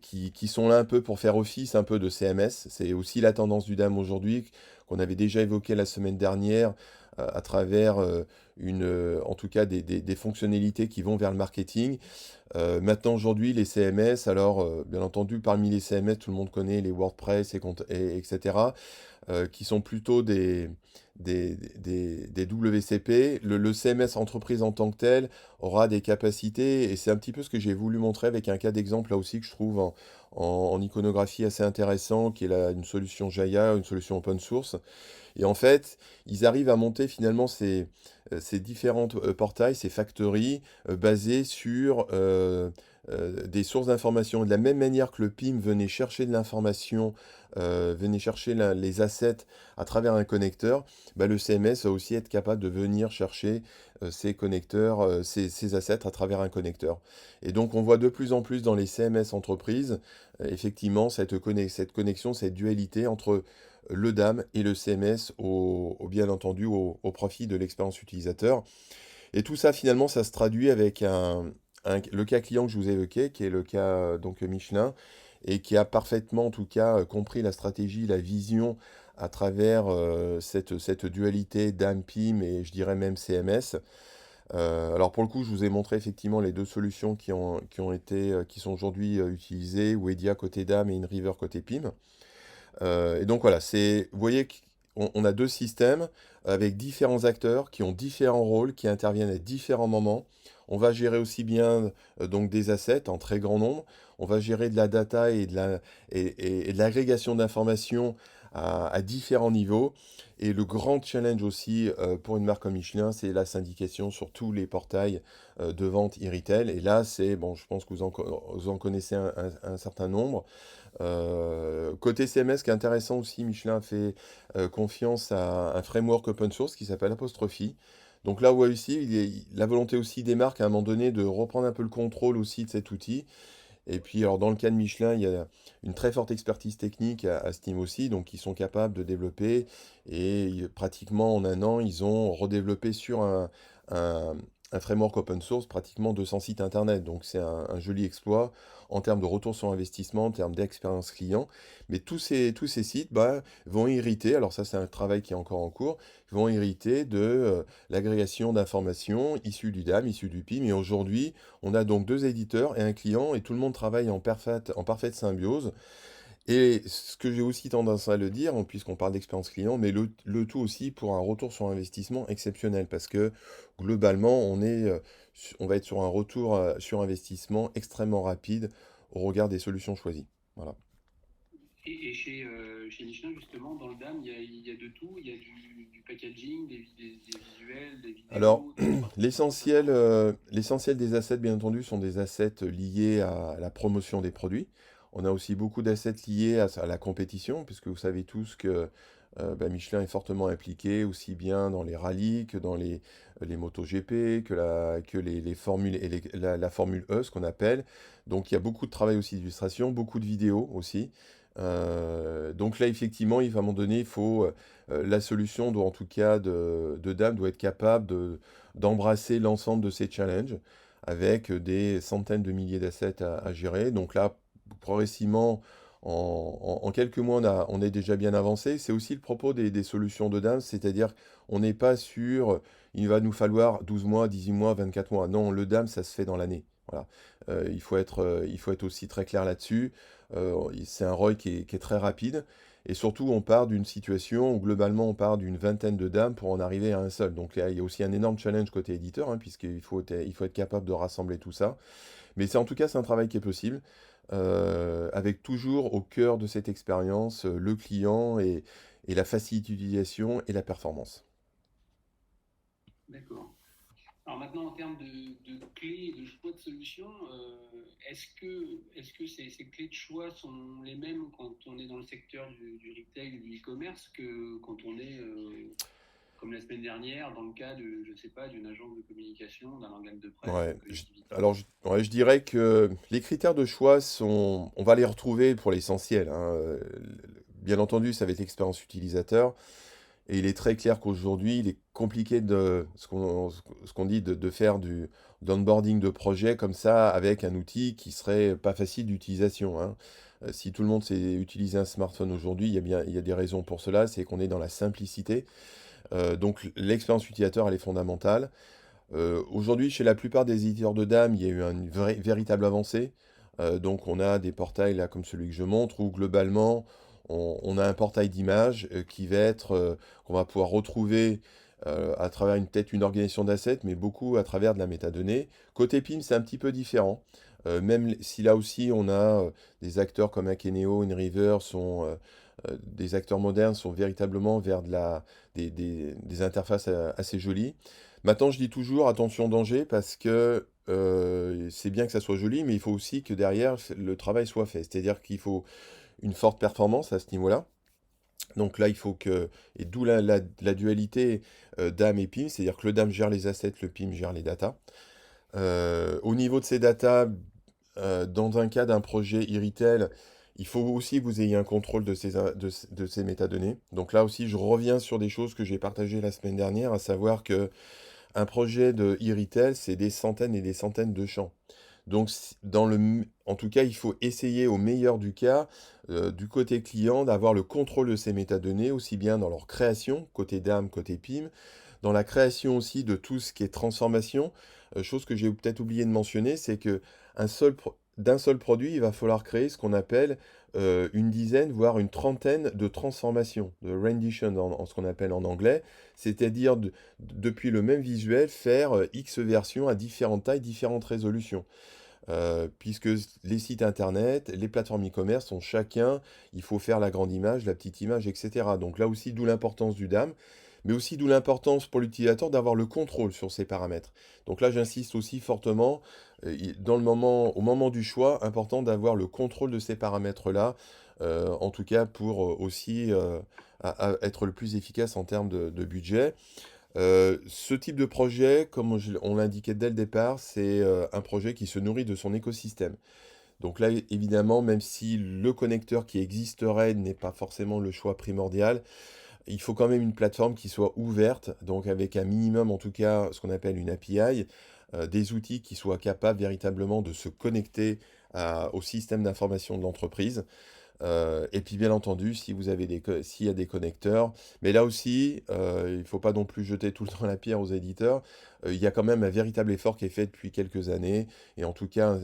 qui sont là un peu pour faire office un peu de CMS. C'est aussi la tendance du DAM aujourd'hui, qu'on avait déjà évoqué la semaine dernière, à travers en tout cas des fonctionnalités qui vont vers le marketing. Maintenant, aujourd'hui, les CMS, alors bien entendu, parmi les CMS, tout le monde connaît les WordPress etc., qui sont plutôt des WCP. Le CMS entreprise en tant que tel aura des capacités, et c'est un petit peu ce que j'ai voulu montrer avec un cas d'exemple là aussi que je trouve en iconographie assez intéressant, qui est une solution Jaya, une solution open source. Et en fait, ils arrivent à monter finalement ces différentes portails, ces factories, basées sur des sources d'information. De la même manière que le PIM venait chercher de l'information, venait chercher les assets à travers un connecteur, bah, le CMS va aussi être capable de venir chercher ces connecteurs, ces assets à travers un connecteur. Et donc on voit de plus en plus dans les CMS entreprises, effectivement, cette connexion, cette dualité entre le DAM et le CMS, bien entendu au profit de l'expérience utilisateur. Et tout ça, finalement, ça se traduit avec le cas client que je vous ai évoqué, qui est le cas donc Michelin, et qui a parfaitement, en tout cas, compris la stratégie, la vision à travers cette dualité DAM, PIM et je dirais même CMS. Alors pour le coup, je vous ai montré effectivement les deux solutions qui sont aujourd'hui utilisées, Wedia côté DAM et InRiver côté PIM. Et donc voilà, vous voyez qu'on a deux systèmes avec différents acteurs qui ont différents rôles, qui interviennent à différents moments. On va gérer aussi bien donc des assets en très grand nombre. On va gérer de la data et de l'agrégation d'informations à différents niveaux. Et le grand challenge aussi pour une marque comme Michelin, c'est la syndication sur tous les portails de vente e-retail. Et là, bon, je pense que vous en connaissez un certain nombre. Côté CMS, ce qui est intéressant aussi, Michelin a fait confiance à un framework open source qui s'appelle Apostrophe. Donc là où aussi, la volonté aussi des marques à un moment donné de reprendre un peu le contrôle aussi de cet outil. Et puis alors dans le cas de Michelin, il y a une très forte expertise technique à Steam aussi, donc ils sont capables de développer. Et pratiquement en un an, ils ont redéveloppé sur un- un framework open source pratiquement 200 sites internet. Donc c'est un joli exploit en termes de retour sur investissement, en termes d'expérience client. Mais tous ces sites vont hériter, alors ça c'est un travail qui est encore en cours, vont hériter de l'agrégation d'informations issues du DAM, issues du PIM. Et aujourd'hui, on a donc deux éditeurs et un client, et tout le monde travaille en parfaite symbiose. Et ce que j'ai aussi tendance à le dire, puisqu'on parle d'expérience client, mais le tout aussi pour un retour sur investissement exceptionnel, parce que globalement, on va être sur un retour sur investissement extrêmement rapide au regard des solutions choisies. Voilà. Et chez Michelin, justement, dans le DAM, il y a de tout. Il y a du packaging, des visuels, des Alors, vidéos, toute la partie l'essentiel, commerciale. l'essentiel des assets, bien entendu, sont des assets liés à la promotion des produits. On a aussi beaucoup d'assets liés à la compétition, puisque vous savez tous que Michelin est fortement impliqué aussi bien dans les rallyes que dans les MotoGP, que les formules et la Formule E, ce qu'on appelle. Donc il y a beaucoup de travail aussi d'illustration, beaucoup de vidéos aussi. Donc là, effectivement, à un moment donné, la solution doit, en tout cas, de DAM, doit être capable d'embrasser l'ensemble de ces challenges avec des centaines de milliers d'assets à gérer. Donc là, progressivement, en quelques mois, on est déjà bien avancé. C'est aussi le propos des solutions de DAM, c'est-à-dire on n'est pas sur il va nous falloir 12 mois, 18 mois, 24 mois. Non, le DAM, ça se fait dans l'année. Voilà. Il faut être aussi très clair là-dessus. C'est un ROI qui est très rapide. Et surtout, on part d'une situation où globalement, on part d'une vingtaine de dames pour en arriver à un seul. Donc là, il y a aussi un énorme challenge côté éditeur, hein, il faut être capable de rassembler tout ça. Mais c'est en tout cas, c'est un travail qui est possible, avec toujours au cœur de cette expérience le client et la facilité d'utilisation et la performance. D'accord. Alors maintenant, en termes de clés, de choix de solutions, est-ce que ces clés de choix sont les mêmes quand on est dans le secteur du retail ou du e-commerce que quand on est, comme la semaine dernière, dans le cas de, je sais pas, d'une agence de communication, d'un organe de presse, Ouais, d'une collectivité? ouais, je dirais que les critères de choix sont, on va les retrouver pour l'essentiel, hein. Bien entendu, ça va être l'expérience utilisateur. Et il est très clair qu'aujourd'hui, il est compliqué de ce qu'on dit de faire d'onboarding de projet comme ça avec un outil qui serait pas facile d'utilisation, hein. Si tout le monde sait utiliser un smartphone aujourd'hui, il y a des raisons pour cela, c'est qu'on est dans la simplicité. Donc l'expérience utilisateur, elle est fondamentale. Aujourd'hui, chez la plupart des éditeurs de dames, il y a eu une véritable avancée. Donc, on a des portails là, comme celui que je montre, où globalement, on a un portail d'images qui va être, qu'on va pouvoir retrouver à travers peut-être une organisation d'assets, mais beaucoup à travers de la métadonnée. Côté PIM, c'est un petit peu différent. Même si là aussi, on a des acteurs comme Akeneo, InRiver, des acteurs modernes, sont véritablement vers des interfaces assez jolies. Maintenant, je dis toujours attention danger parce que c'est bien que ça soit joli, mais il faut aussi que derrière le travail soit fait. C'est-à-dire qu'il faut une forte performance à ce niveau-là. Donc là, il faut que, et d'où la dualité DAM et PIM, c'est-à-dire que le DAM gère les assets, le PIM gère les datas. Au niveau de ces datas, dans un cas d'un projet e-retail, il faut aussi que vous ayez un contrôle de ces métadonnées. Donc là aussi, je reviens sur des choses que j'ai partagées la semaine dernière, à savoir que un projet de e-retail, c'est des centaines et des centaines de champs. Donc, en tout cas, il faut essayer au meilleur du cas, du côté client, d'avoir le contrôle de ces métadonnées, aussi bien dans leur création, côté DAM, côté PIM, dans la création aussi de tout ce qui est transformation. Chose que j'ai peut-être oublié de mentionner, c'est que d'un seul produit, il va falloir créer ce qu'on appelle une dizaine, voire une trentaine de transformations, de rendition en ce qu'on appelle en anglais, c'est-à-dire depuis le même visuel, faire X versions à différentes tailles, différentes résolutions. Puisque les sites internet, les plateformes e-commerce sont chacun, il faut faire la grande image, la petite image, etc. Donc là aussi, d'où l'importance du DAM, mais aussi d'où l'importance pour l'utilisateur d'avoir le contrôle sur ces paramètres. Donc là, j'insiste aussi fortement, au moment du choix, important d'avoir le contrôle de ces paramètres-là, en tout cas pour aussi à être le plus efficace en termes de budget. Ce type de projet, comme on l'indiquait dès le départ, c'est un projet qui se nourrit de son écosystème. Donc là, évidemment, même si le connecteur qui existerait n'est pas forcément le choix primordial, il faut quand même une plateforme qui soit ouverte, donc avec un minimum, en tout cas, ce qu'on appelle une API, des outils qui soient capables véritablement de se connecter au système d'information de l'entreprise. Et puis bien entendu, si vous avez s'il y a des connecteurs, mais là aussi, il ne faut pas non plus jeter tout le temps la pierre aux éditeurs. Il y a quand même un véritable effort qui est fait depuis quelques années. Et en tout cas,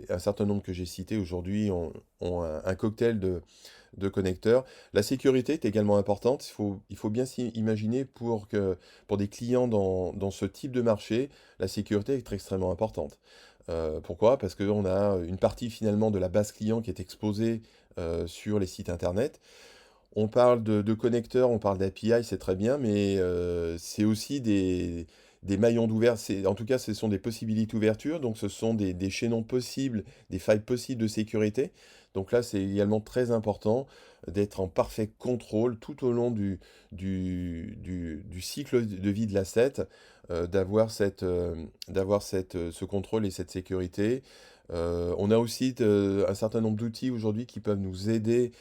un certain nombre que j'ai cités aujourd'hui ont un cocktail de connecteurs. La sécurité est également importante. Il faut bien s'imaginer pour des clients dans ce type de marché, la sécurité est extrêmement importante. Pourquoi? Parce qu'on a une partie finalement de la base client qui est exposée sur les sites internet. On parle de connecteurs, on parle d'API, c'est très bien, mais c'est aussi des maillons d'ouverture. En tout cas, ce sont des possibilités d'ouverture, donc ce sont des chaînons possibles, des failles possibles de sécurité. Donc là, c'est également très important d'être en parfait contrôle tout au long du cycle de vie de l'asset, ce contrôle et cette sécurité. On a aussi un certain nombre d'outils aujourd'hui qui peuvent nous aider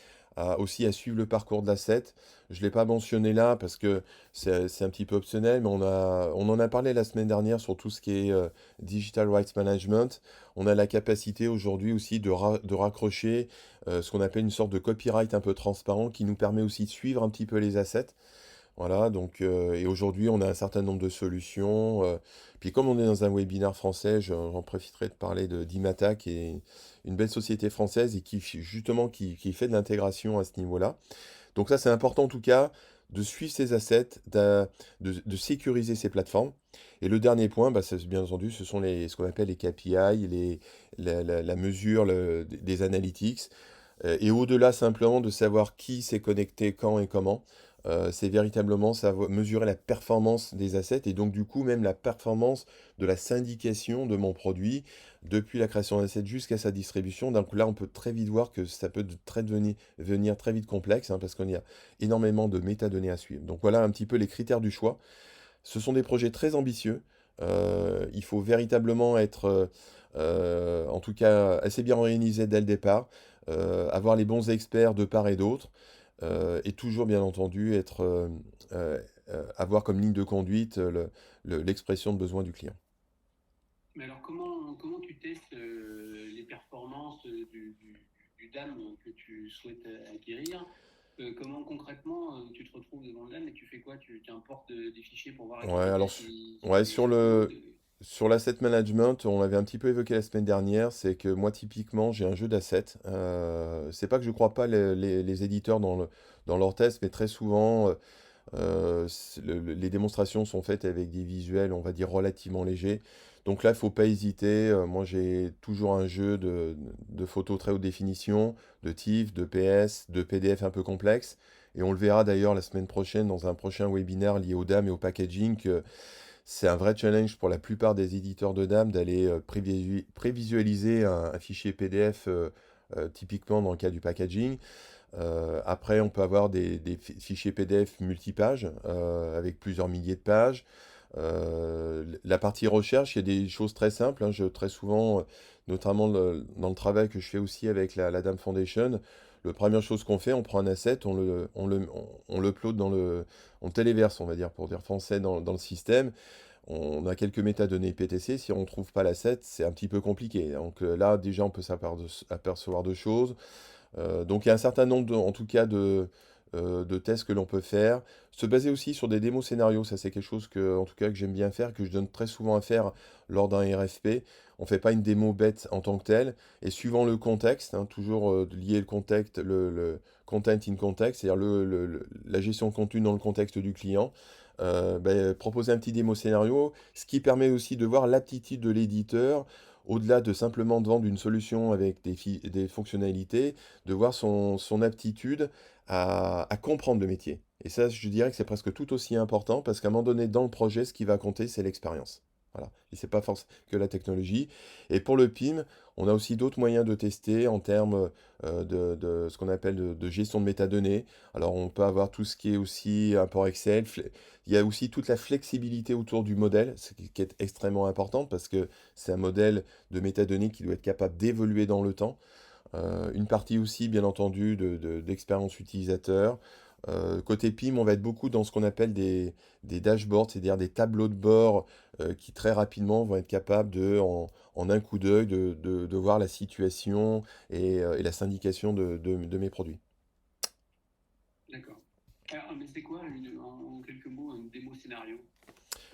aussi à suivre le parcours de l'asset. Je ne l'ai pas mentionné là parce que c'est un petit peu optionnel, mais on en a parlé la semaine dernière sur tout ce qui est Digital Rights Management. On a la capacité aujourd'hui aussi de raccrocher ce qu'on appelle une sorte de copyright un peu transparent qui nous permet aussi de suivre un petit peu les assets. Voilà, donc, et aujourd'hui, on a un certain nombre de solutions. Puis comme on est dans un webinaire français, j'en profiterai de parler d'Imata, qui est une belle société française et justement qui fait de l'intégration à ce niveau-là. Donc ça, c'est important en tout cas de suivre ses assets, de sécuriser ses plateformes. Et le dernier point, bah, bien entendu, ce sont ce qu'on appelle les KPI, la mesure des analytics. Et au-delà simplement de savoir qui s'est connecté quand et comment, c'est véritablement mesurer la performance des assets et donc du coup même la performance de la syndication de mon produit depuis la création d'assets jusqu'à sa distribution. Donc là, on peut très vite voir que ça peut devenir très vite complexe, hein, parce qu'il y a énormément de métadonnées à suivre. Donc voilà un petit peu les critères du choix. Ce sont des projets très ambitieux. Il faut véritablement être, en tout cas, assez bien organisé dès le départ, avoir les bons experts de part et d'autre, et toujours, bien entendu, euh, avoir comme ligne de conduite l'expression de besoin du client. Mais alors, comment tu testes les performances du DAM que tu souhaites acquérir? Comment concrètement tu te retrouves devant le DAM et tu fais quoi? Tu importes des fichiers pour voir la Ouais, alors, qualité ouais, si ça coûte? sur l'asset management, on avait un petit peu évoqué la semaine dernière, c'est que moi, typiquement, j'ai un jeu d'assets. C'est pas que je crois pas les éditeurs dans leurs tests, mais très souvent, les démonstrations sont faites avec des visuels, on va dire, relativement légers. Donc là, il ne faut pas hésiter. Moi, j'ai toujours un jeu de photos très haute définition, de TIFF, de PS, de PDF un peu complexe. Et on le verra d'ailleurs la semaine prochaine dans un prochain webinaire lié aux dames et au packaging, que c'est un vrai challenge pour la plupart des éditeurs de dames d'aller prévisualiser un fichier PDF, typiquement dans le cas du packaging. Après, on peut avoir des fichiers PDF multipages, avec plusieurs milliers de pages. La partie recherche, il y a des choses très simples, hein. Très souvent, notamment dans le travail que je fais aussi avec la Dame Foundation, la première chose qu'on fait, on prend un asset, on le upload on le téléverse, on va dire, pour dire français, dans le système. On a quelques métadonnées PTC. Si on ne trouve pas l'asset, c'est un petit peu compliqué. Donc là, déjà, on peut s'apercevoir de choses. Donc il y a un certain nombre, en tout cas, de tests que l'on peut faire. Se baser aussi sur des démos scénarios, ça c'est quelque chose en tout cas, que j'aime bien faire, que je donne très souvent à faire lors d'un RFP. On ne fait pas une démo bête en tant que telle. Et suivant le contexte, hein, toujours lier le contexte, le content in context, c'est-à-dire la gestion de contenu dans le contexte du client. Proposer un petit démo scénario, ce qui permet aussi de voir l'aptitude de l'éditeur, au-delà de simplement de vendre une solution avec des fonctionnalités, de voir son aptitude à comprendre le métier. Et ça, je dirais que c'est presque tout aussi important parce qu'à un moment donné, dans le projet, ce qui va compter, c'est l'expérience. Voilà. Et c'est pas forcément que la technologie. Et pour le PIM, on a aussi d'autres moyens de tester en termes de ce qu'on appelle de gestion de métadonnées. Alors, on peut avoir tout ce qui est aussi import Excel. Il y a aussi toute la flexibilité autour du modèle, ce qui est extrêmement important parce que c'est un modèle de métadonnées qui doit être capable d'évoluer dans le temps. Une partie aussi, bien entendu, d'expérience utilisateur. Côté PIM, on va être beaucoup dans ce qu'on appelle des dashboards, c'est-à-dire des tableaux de bord qui très rapidement vont être capables en un coup d'œil, de voir la situation et la syndication de mes produits. D'accord. Alors, mais c'est quoi, en quelques mots, un démo scénario?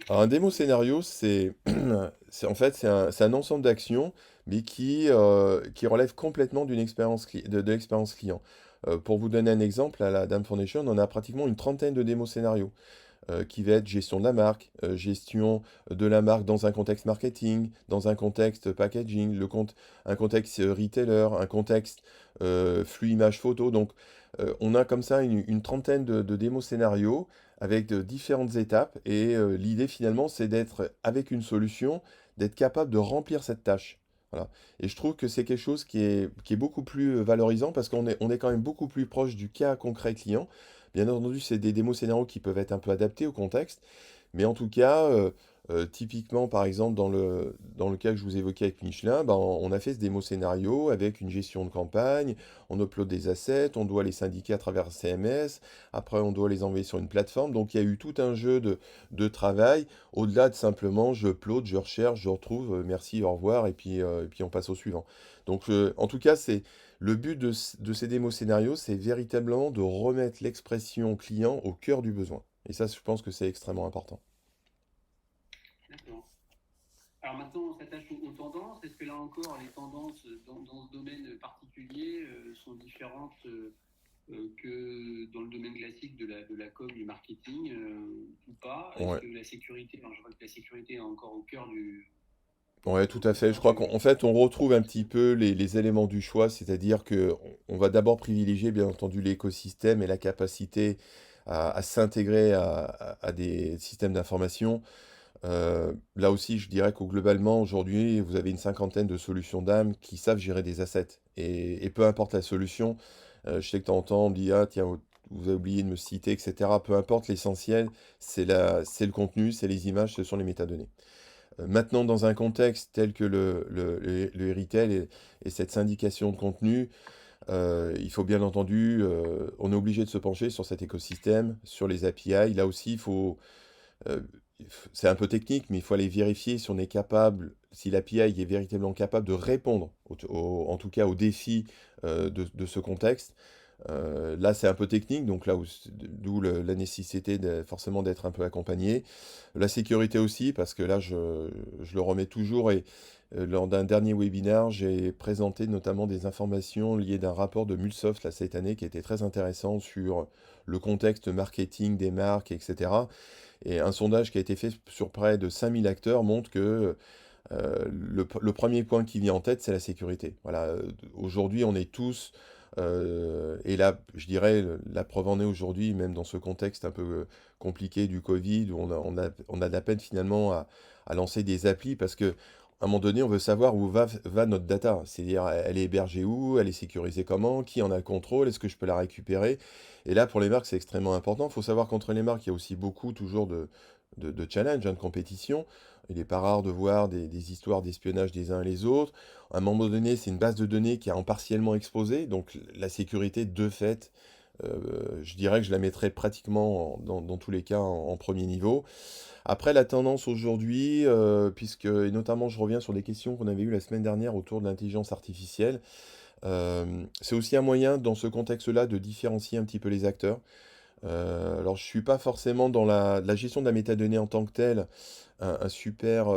Alors, un démo scénario, en fait, c'est un ensemble d'actions, mais qui relève complètement de l'expérience client. Pour vous donner un exemple, à la Dame Foundation, on a pratiquement une trentaine de démos scénarios, qui va être gestion de la marque, gestion de la marque dans un contexte marketing, dans un contexte packaging, un contexte retailer, un contexte flux image photo. Donc, on a comme ça une trentaine de démos scénarios avec de différentes étapes. Et l'idée finalement, c'est d'être avec une solution, d'être capable de remplir cette tâche. Voilà. Et je trouve que c'est quelque chose qui est beaucoup plus valorisant parce qu'on est quand même beaucoup plus proche du cas concret client. Bien entendu, c'est des démos scénarios qui peuvent être un peu adaptés au contexte, mais en tout cas, typiquement, par exemple, dans le cas que je vous évoquais avec Michelin, ben, on a fait ce démo scénario avec une gestion de campagne, on upload des assets, on doit les syndiquer à travers un CMS, après on doit les envoyer sur une plateforme, donc il y a eu tout un jeu de travail, au-delà de simplement je upload, je recherche, je retrouve, merci, au revoir, et puis on passe au suivant. Donc en tout cas, le but de ces démos scénarios, c'est véritablement de remettre l'expression client au cœur du besoin. Et ça, je pense que c'est extrêmement important. D'accord. Alors maintenant, on s'attache aux tendances. Est-ce que là encore, les tendances dans ce domaine particulier sont différentes que dans le domaine classique de la com, du marketing ou pas? Est-ce Ouais. que la sécurité, alors je vois que la sécurité est encore au cœur Ouais, tout à au fait. Je cœur crois qu'en fait, on retrouve un petit peu les éléments du choix, c'est-à-dire que on va d'abord privilégier, bien entendu, l'écosystème et la capacité à s'intégrer à des systèmes d'information. Là aussi, je dirais qu'au globalement, aujourd'hui, vous avez une cinquantaine de solutions d'âme qui savent gérer des assets. Et peu importe la solution, je sais que de temps en temps, on me dit, ah tiens, vous avez oublié de me citer, etc. Peu importe, l'essentiel, c'est le contenu, c'est les images, ce sont les métadonnées. Maintenant, dans un contexte tel que le retail et cette syndication de contenu, il faut bien entendu, on est obligé de se pencher sur cet écosystème, sur les API. Là aussi, euh, c'est un peu technique, mais il faut aller vérifier si on est capable, si l'API est véritablement capable de répondre, en tout cas aux défis de ce contexte. Là, c'est un peu technique, donc là, d'où la nécessité forcément d'être un peu accompagné. La sécurité aussi, parce que là, je le remets toujours, et lors d'un dernier webinaire, j'ai présenté notamment des informations liées d'un rapport de Mulsoft là, cette année qui était très intéressant sur le contexte marketing des marques, etc. Et un sondage qui a été fait sur près de 5000 acteurs montre que le premier point qui vient en tête, c'est la sécurité. Voilà, aujourd'hui, on est tous, et là, je dirais, la preuve en est aujourd'hui, même dans ce contexte un peu compliqué du Covid, où on a de la peine finalement à lancer des applis parce que à un moment donné, on veut savoir où va notre data. C'est-à-dire, elle est hébergée où, elle est sécurisée comment, qui en a le contrôle, est-ce que je peux la récupérer? Et là, pour les marques, c'est extrêmement important. Il faut savoir qu'entre les marques, il y a aussi beaucoup toujours de challenges, hein, de compétition. Il n'est pas rare de voir des histoires d'espionnage des uns et les autres. À un moment donné, c'est une base de données qui est en partiellement exposée, donc la sécurité, de fait, je dirais que je la mettrais pratiquement dans tous les cas en premier niveau. Après, la tendance aujourd'hui, puisque, et notamment je reviens sur des questions qu'on avait eues la semaine dernière autour de l'intelligence artificielle, c'est aussi un moyen dans ce contexte-là de différencier un petit peu les acteurs. Alors, je suis pas forcément dans la gestion de la métadonnée en tant que telle, un super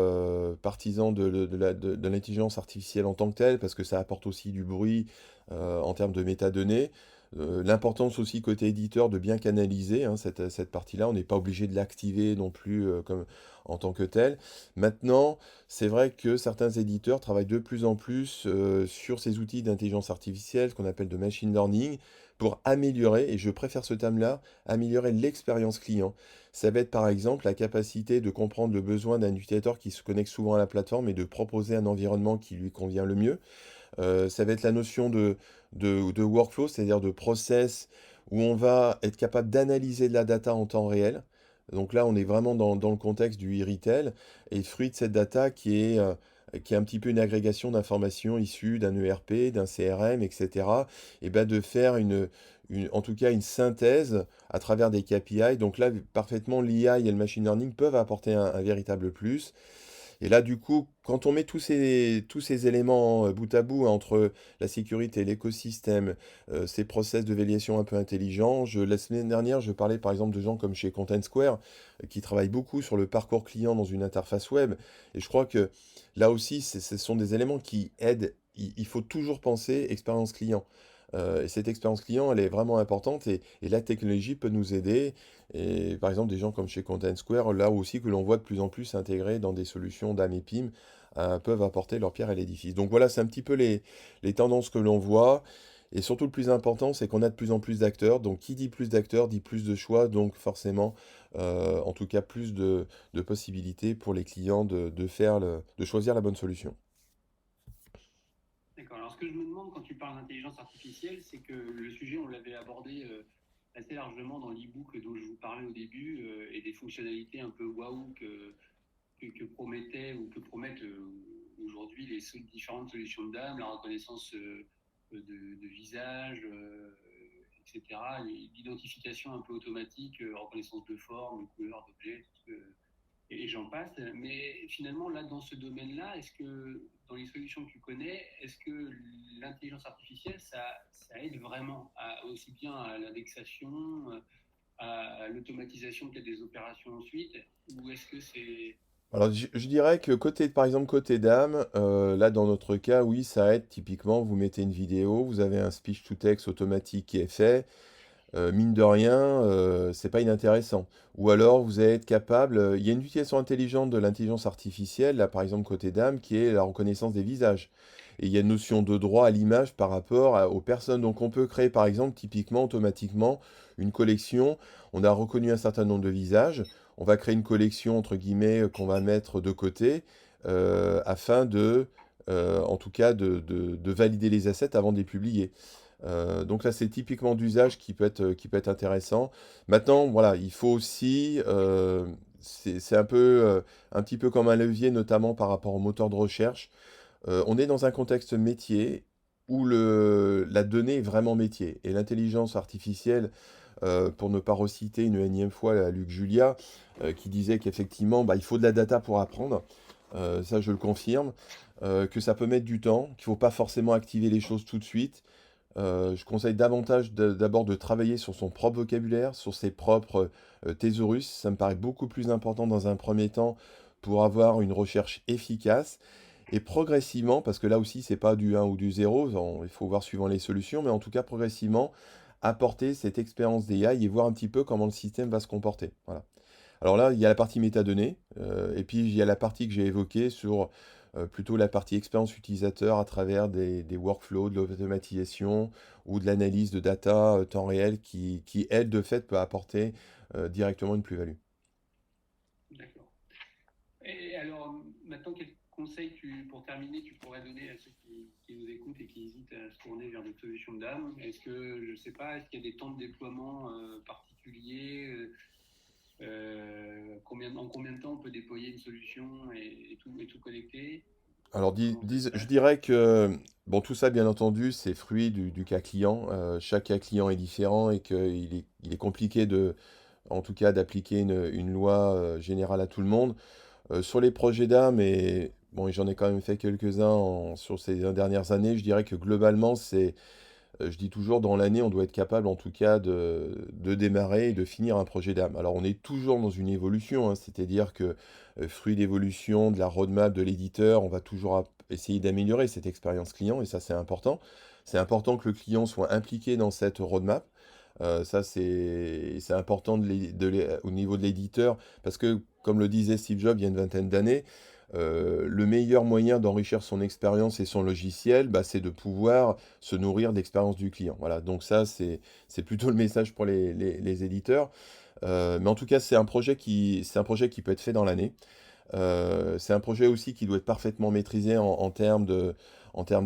partisan de l'intelligence artificielle en tant que telle, parce que ça apporte aussi du bruit en termes de métadonnées. L'importance aussi côté éditeur de bien canaliser, hein, cette partie-là. On n'est pas obligé de l'activer non plus comme en tant que tel. Maintenant, c'est vrai que certains éditeurs travaillent de plus en plus sur ces outils d'intelligence artificielle, ce qu'on appelle de machine learning, pour améliorer, et je préfère ce terme-là, améliorer l'expérience client. Ça va être par exemple la capacité de comprendre le besoin d'un utilisateur qui se connecte souvent à la plateforme et de proposer un environnement qui lui convient le mieux. Ça va être la notion de workflow, c'est-à-dire de process où on va être capable d'analyser de la data en temps réel. Donc là, on est vraiment dans le contexte du e-retail et fruit de cette data qui est un petit peu une agrégation d'informations issues d'un ERP, d'un CRM, etc. Et ben de faire en tout cas une synthèse à travers des KPI. Donc là, parfaitement, l'IA et le machine learning peuvent apporter un véritable plus. Et là, du coup, quand on met tous ces éléments bout à bout, hein, entre la sécurité, l'écosystème, ces process de validation un peu intelligents, la semaine dernière, je parlais par exemple de gens comme chez Content Square, qui travaillent beaucoup sur le parcours client dans une interface web. Et je crois que là aussi, ce sont des éléments qui aident. Il faut toujours penser expérience client. Et cette expérience client, elle est vraiment importante et la technologie peut nous aider. Et par exemple, des gens comme chez Content Square, là aussi que l'on voit de plus en plus s'intégrer dans des solutions d'AM et PIM, peuvent apporter leur pierre à l'édifice. Donc voilà, c'est un petit peu les tendances que l'on voit. Et surtout, le plus important, c'est qu'on a de plus en plus d'acteurs. Donc, qui dit plus d'acteurs, dit plus de choix. Donc, forcément, en tout cas, plus de possibilités pour les clients de choisir la bonne solution. D'accord. Alors, ce que je me demande quand tu parles d'intelligence artificielle, c'est que le sujet, on l'avait abordé assez largement dans l'e-book dont je vous parlais au début et des fonctionnalités un peu waouh que promettaient ou que promettent aujourd'hui les différentes solutions de DAM, la reconnaissance de visage, etc., l'identification un peu automatique, reconnaissance de forme, de couleur, d'objet, et j'en passe. Mais finalement, là, dans ce domaine-là, est-ce que, dans les solutions que tu connais, est-ce que l'intelligence artificielle, ça aide vraiment aussi bien à l'indexation à l'automatisation peut-être des opérations ensuite, ou est-ce que c'est... Alors, je dirais que côté, par exemple, côté dame, là, dans notre cas, oui, ça aide. Typiquement, vous mettez une vidéo, vous avez un speech-to-text automatique qui est fait. Mine de rien, c'est pas inintéressant. Ou alors, vous allez être capable, il y a une utilisation intelligente de l'intelligence artificielle, là, par exemple, côté dame, qui est la reconnaissance des visages. Et il y a une notion de droit à l'image par rapport aux personnes. Donc, on peut créer, par exemple, typiquement, automatiquement, une collection. On a reconnu un certain nombre de visages. On va créer une collection, entre guillemets, qu'on va mettre de côté, afin en tout cas, de valider les assets avant de les publier. Donc là, c'est typiquement d'usage qui peut être intéressant. Maintenant, voilà, il faut aussi, c'est un petit peu comme un levier, notamment par rapport au moteur de recherche. On est dans un contexte métier où la donnée est vraiment métier. Et l'intelligence artificielle, pour ne pas reciter une énième fois la Luc Julia, qui disait qu'effectivement, bah, il faut de la data pour apprendre. Ça, je le confirme. Que ça peut mettre du temps, qu'il ne faut pas forcément activer les choses tout de suite. Je conseille davantage d'abord de travailler sur son propre vocabulaire, sur ses propres thésaurus. Ça me paraît beaucoup plus important dans un premier temps pour avoir une recherche efficace. Et progressivement, parce que là aussi, c'est pas du 1 ou du 0, il faut voir suivant les solutions, mais en tout cas, progressivement, apporter cette expérience d'AI et voir un petit peu comment le système va se comporter. Voilà. Alors là, il y a la partie métadonnées, et puis il y a la partie que j'ai évoquée sur plutôt la partie expérience utilisateur à travers des workflows, de l'automatisation ou de l'analyse de data temps réel qui elle, de fait, peut apporter directement une plus-value. D'accord. Et alors, maintenant, quel conseil, pour terminer, tu pourrais donner à ceux qui nous écoutent et qui hésitent à se tourner vers des solutions de DAM? Est-ce que, je ne sais pas, est-ce qu'il y a des temps de déploiement particuliers? En combien de temps on peut déployer une solution et tout connecter? Alors, Comment ça se je passe? dirais que, bon, tout ça, bien entendu, c'est fruit du cas client. Chaque cas client est différent et il est compliqué en tout cas, d'appliquer une loi générale à tout le monde. Sur les projets d'âme, et bon, et j'en ai quand même fait quelques-uns sur ces dernières années, je dirais que globalement, je dis toujours, dans l'année, on doit être capable en tout cas de démarrer et de finir un projet d'âme. Alors on est toujours dans une évolution, hein, c'est-à-dire que fruit d'évolution, de la roadmap de l'éditeur, on va toujours essayer d'améliorer cette expérience client, et ça c'est important. C'est important que le client soit impliqué dans cette roadmap. Ça, c'est important au niveau de l'éditeur, parce que, comme le disait Steve Jobs il y a une vingtaine d'années, le meilleur moyen d'enrichir son expérience et son logiciel, bah, c'est de pouvoir se nourrir d'expérience du client. Voilà, donc ça, c'est plutôt le message pour les éditeurs. Mais en tout cas, c'est un projet qui peut être fait dans l'année. C'est un projet aussi qui doit être parfaitement maîtrisé en termes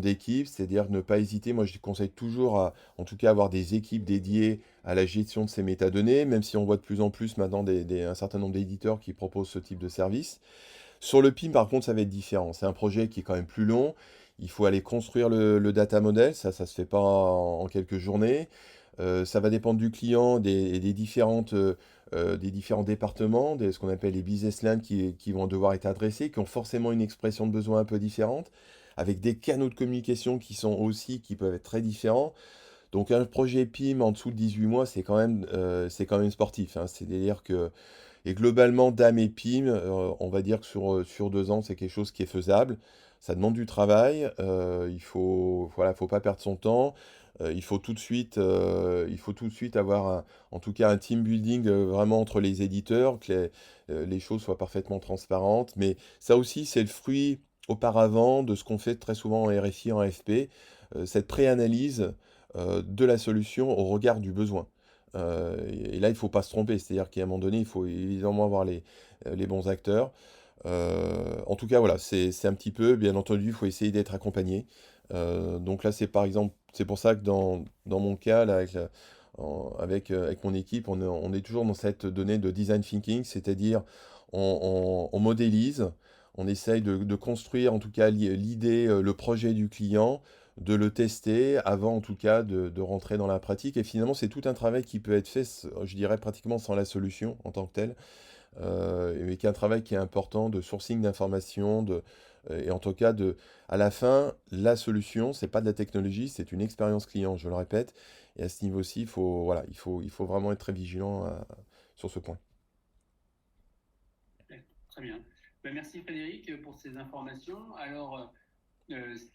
d'équipe, c'est-à-dire ne pas hésiter. Moi, je conseille toujours en tout cas, avoir des équipes dédiées à la gestion de ces métadonnées, même si on voit de plus en plus maintenant un certain nombre d'éditeurs qui proposent ce type de service. Sur le PIM, par contre, ça va être différent. C'est un projet qui est quand même plus long. Il faut aller construire le data model. Ça se fait pas en quelques journées. Ça va dépendre du client, des différents départements, ce qu'on appelle les business lines qui vont devoir être adressés, qui ont forcément une expression de besoin un peu différente, avec des canaux de communication qui peuvent être très différents. Donc un projet PIM en dessous de 18 mois, c'est quand même sportif, hein. C'est-à-dire que et globalement, DAM et PIM, on va dire que sur 2 ans, c'est quelque chose qui est faisable. Ça demande du travail, voilà, faut pas perdre son temps. Il faut tout de suite avoir en tout cas un team building vraiment entre les éditeurs, que les choses soient parfaitement transparentes. Mais ça aussi, c'est le fruit auparavant de ce qu'on fait très souvent en RFI, en FP, cette pré-analyse de la solution au regard du besoin. Et là, il ne faut pas se tromper, c'est-à-dire qu'à un moment donné, il faut évidemment avoir les bons acteurs. En tout cas, voilà, c'est un petit peu, bien entendu, il faut essayer d'être accompagné. Donc là, c'est par exemple, c'est pour ça que dans mon cas, là, avec mon équipe, on est toujours dans cette donnée de design thinking, c'est-à-dire on modélise, on essaye de construire en tout cas l'idée, le projet du client, de le tester avant en tout cas de rentrer dans la pratique. Et finalement, c'est tout un travail qui peut être fait, je dirais, pratiquement sans la solution en tant que telle, mais qui est un travail qui est important de sourcing d'informations, et en tout cas, à la fin, la solution, c'est pas de la technologie, c'est une expérience client, je le répète. Et à ce niveau-ci, voilà, il faut vraiment être très vigilant sur ce point. Ouais, très bien. Ben, merci Frédéric pour ces informations. Alors,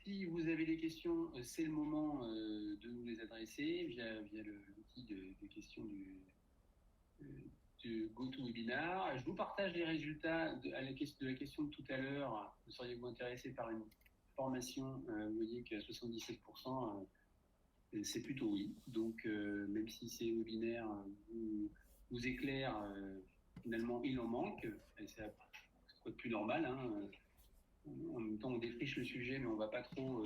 si vous avez des questions, c'est le moment de nous les adresser via l'outil de questions du GoToWebinar. Je vous partage les résultats de la question de tout à l'heure. Seriez-vous intéressé par une formation? Vous voyez qu'à 77%, c'est plutôt oui. Donc, même si ces webinaires vous éclairent, finalement, il en manque. Et c'est quoi de plus normal, hein. En même temps, on défriche le sujet, mais on ne va pas trop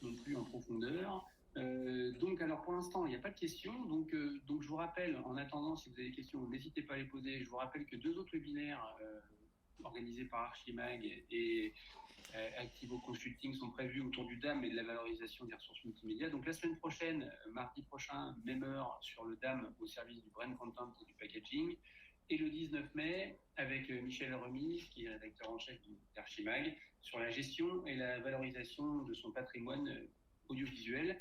non plus en profondeur. Donc, alors pour l'instant, il n'y a pas de questions. Donc, je vous rappelle, en attendant, si vous avez des questions, n'hésitez pas à les poser. Je vous rappelle que 2 autres webinaires organisés par Archimag et Activo Consulting sont prévus autour du DAM et de la valorisation des ressources multimédia. Donc, la semaine prochaine, mardi prochain, même heure, sur le DAM au service du brand content et du packaging. Et le 19 mai, avec Michel Remise, qui est rédacteur en chef d'Archimag, sur la gestion et la valorisation de son patrimoine audiovisuel.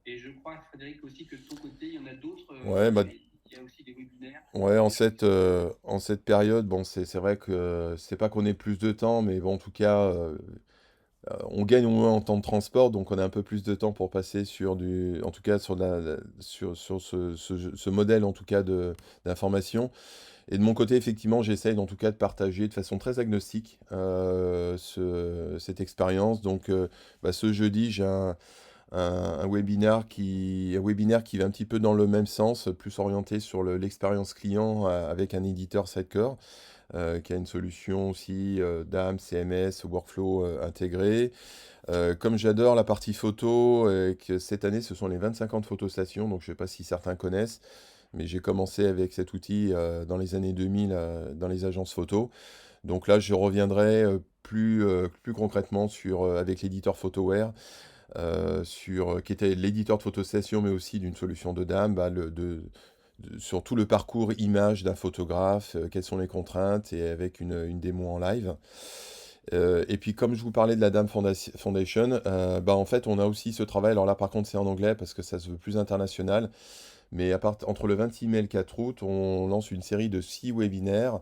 Et je crois, Frédéric, aussi que de ton côté, il y en a d'autres. Ouais, bah, Il y a aussi des webinaires. ouais, en Des choses cette, qui sont prévues. en cette période, bon, c'est vrai que c'est pas qu'on ait plus de temps, mais bon, en tout cas, on gagne au moins en temps de transport, donc on a un peu plus de temps pour passer en tout cas sur ce modèle en tout cas d'information. Et de mon côté, effectivement, j'essaye en tout cas de partager de façon très agnostique cette expérience. Donc, bah, ce jeudi, j'ai un webinaire qui va un petit peu dans le même sens, plus orienté sur l'expérience client avec un éditeur Sidecore, qui a une solution aussi DAM, CMS, workflow intégré. Comme j'adore la partie photo, et que cette année ce sont les 25 ans de Photostations, donc je ne sais pas si certains connaissent, mais j'ai commencé avec cet outil dans les années 2000 dans les agences photo. Donc là, je reviendrai plus concrètement avec l'éditeur Photoware, qui était l'éditeur de Photostation, mais aussi d'une solution de DAM, bah, sur tout le parcours image d'un photographe, quelles sont les contraintes, et avec une démo en live. Et puis comme je vous parlais de la DAM Foundation, bah, en fait on a aussi ce travail, alors là par contre c'est en anglais parce que ça se veut plus international, mais entre le 26 mai et le 4 août, on lance une série de 6 webinaires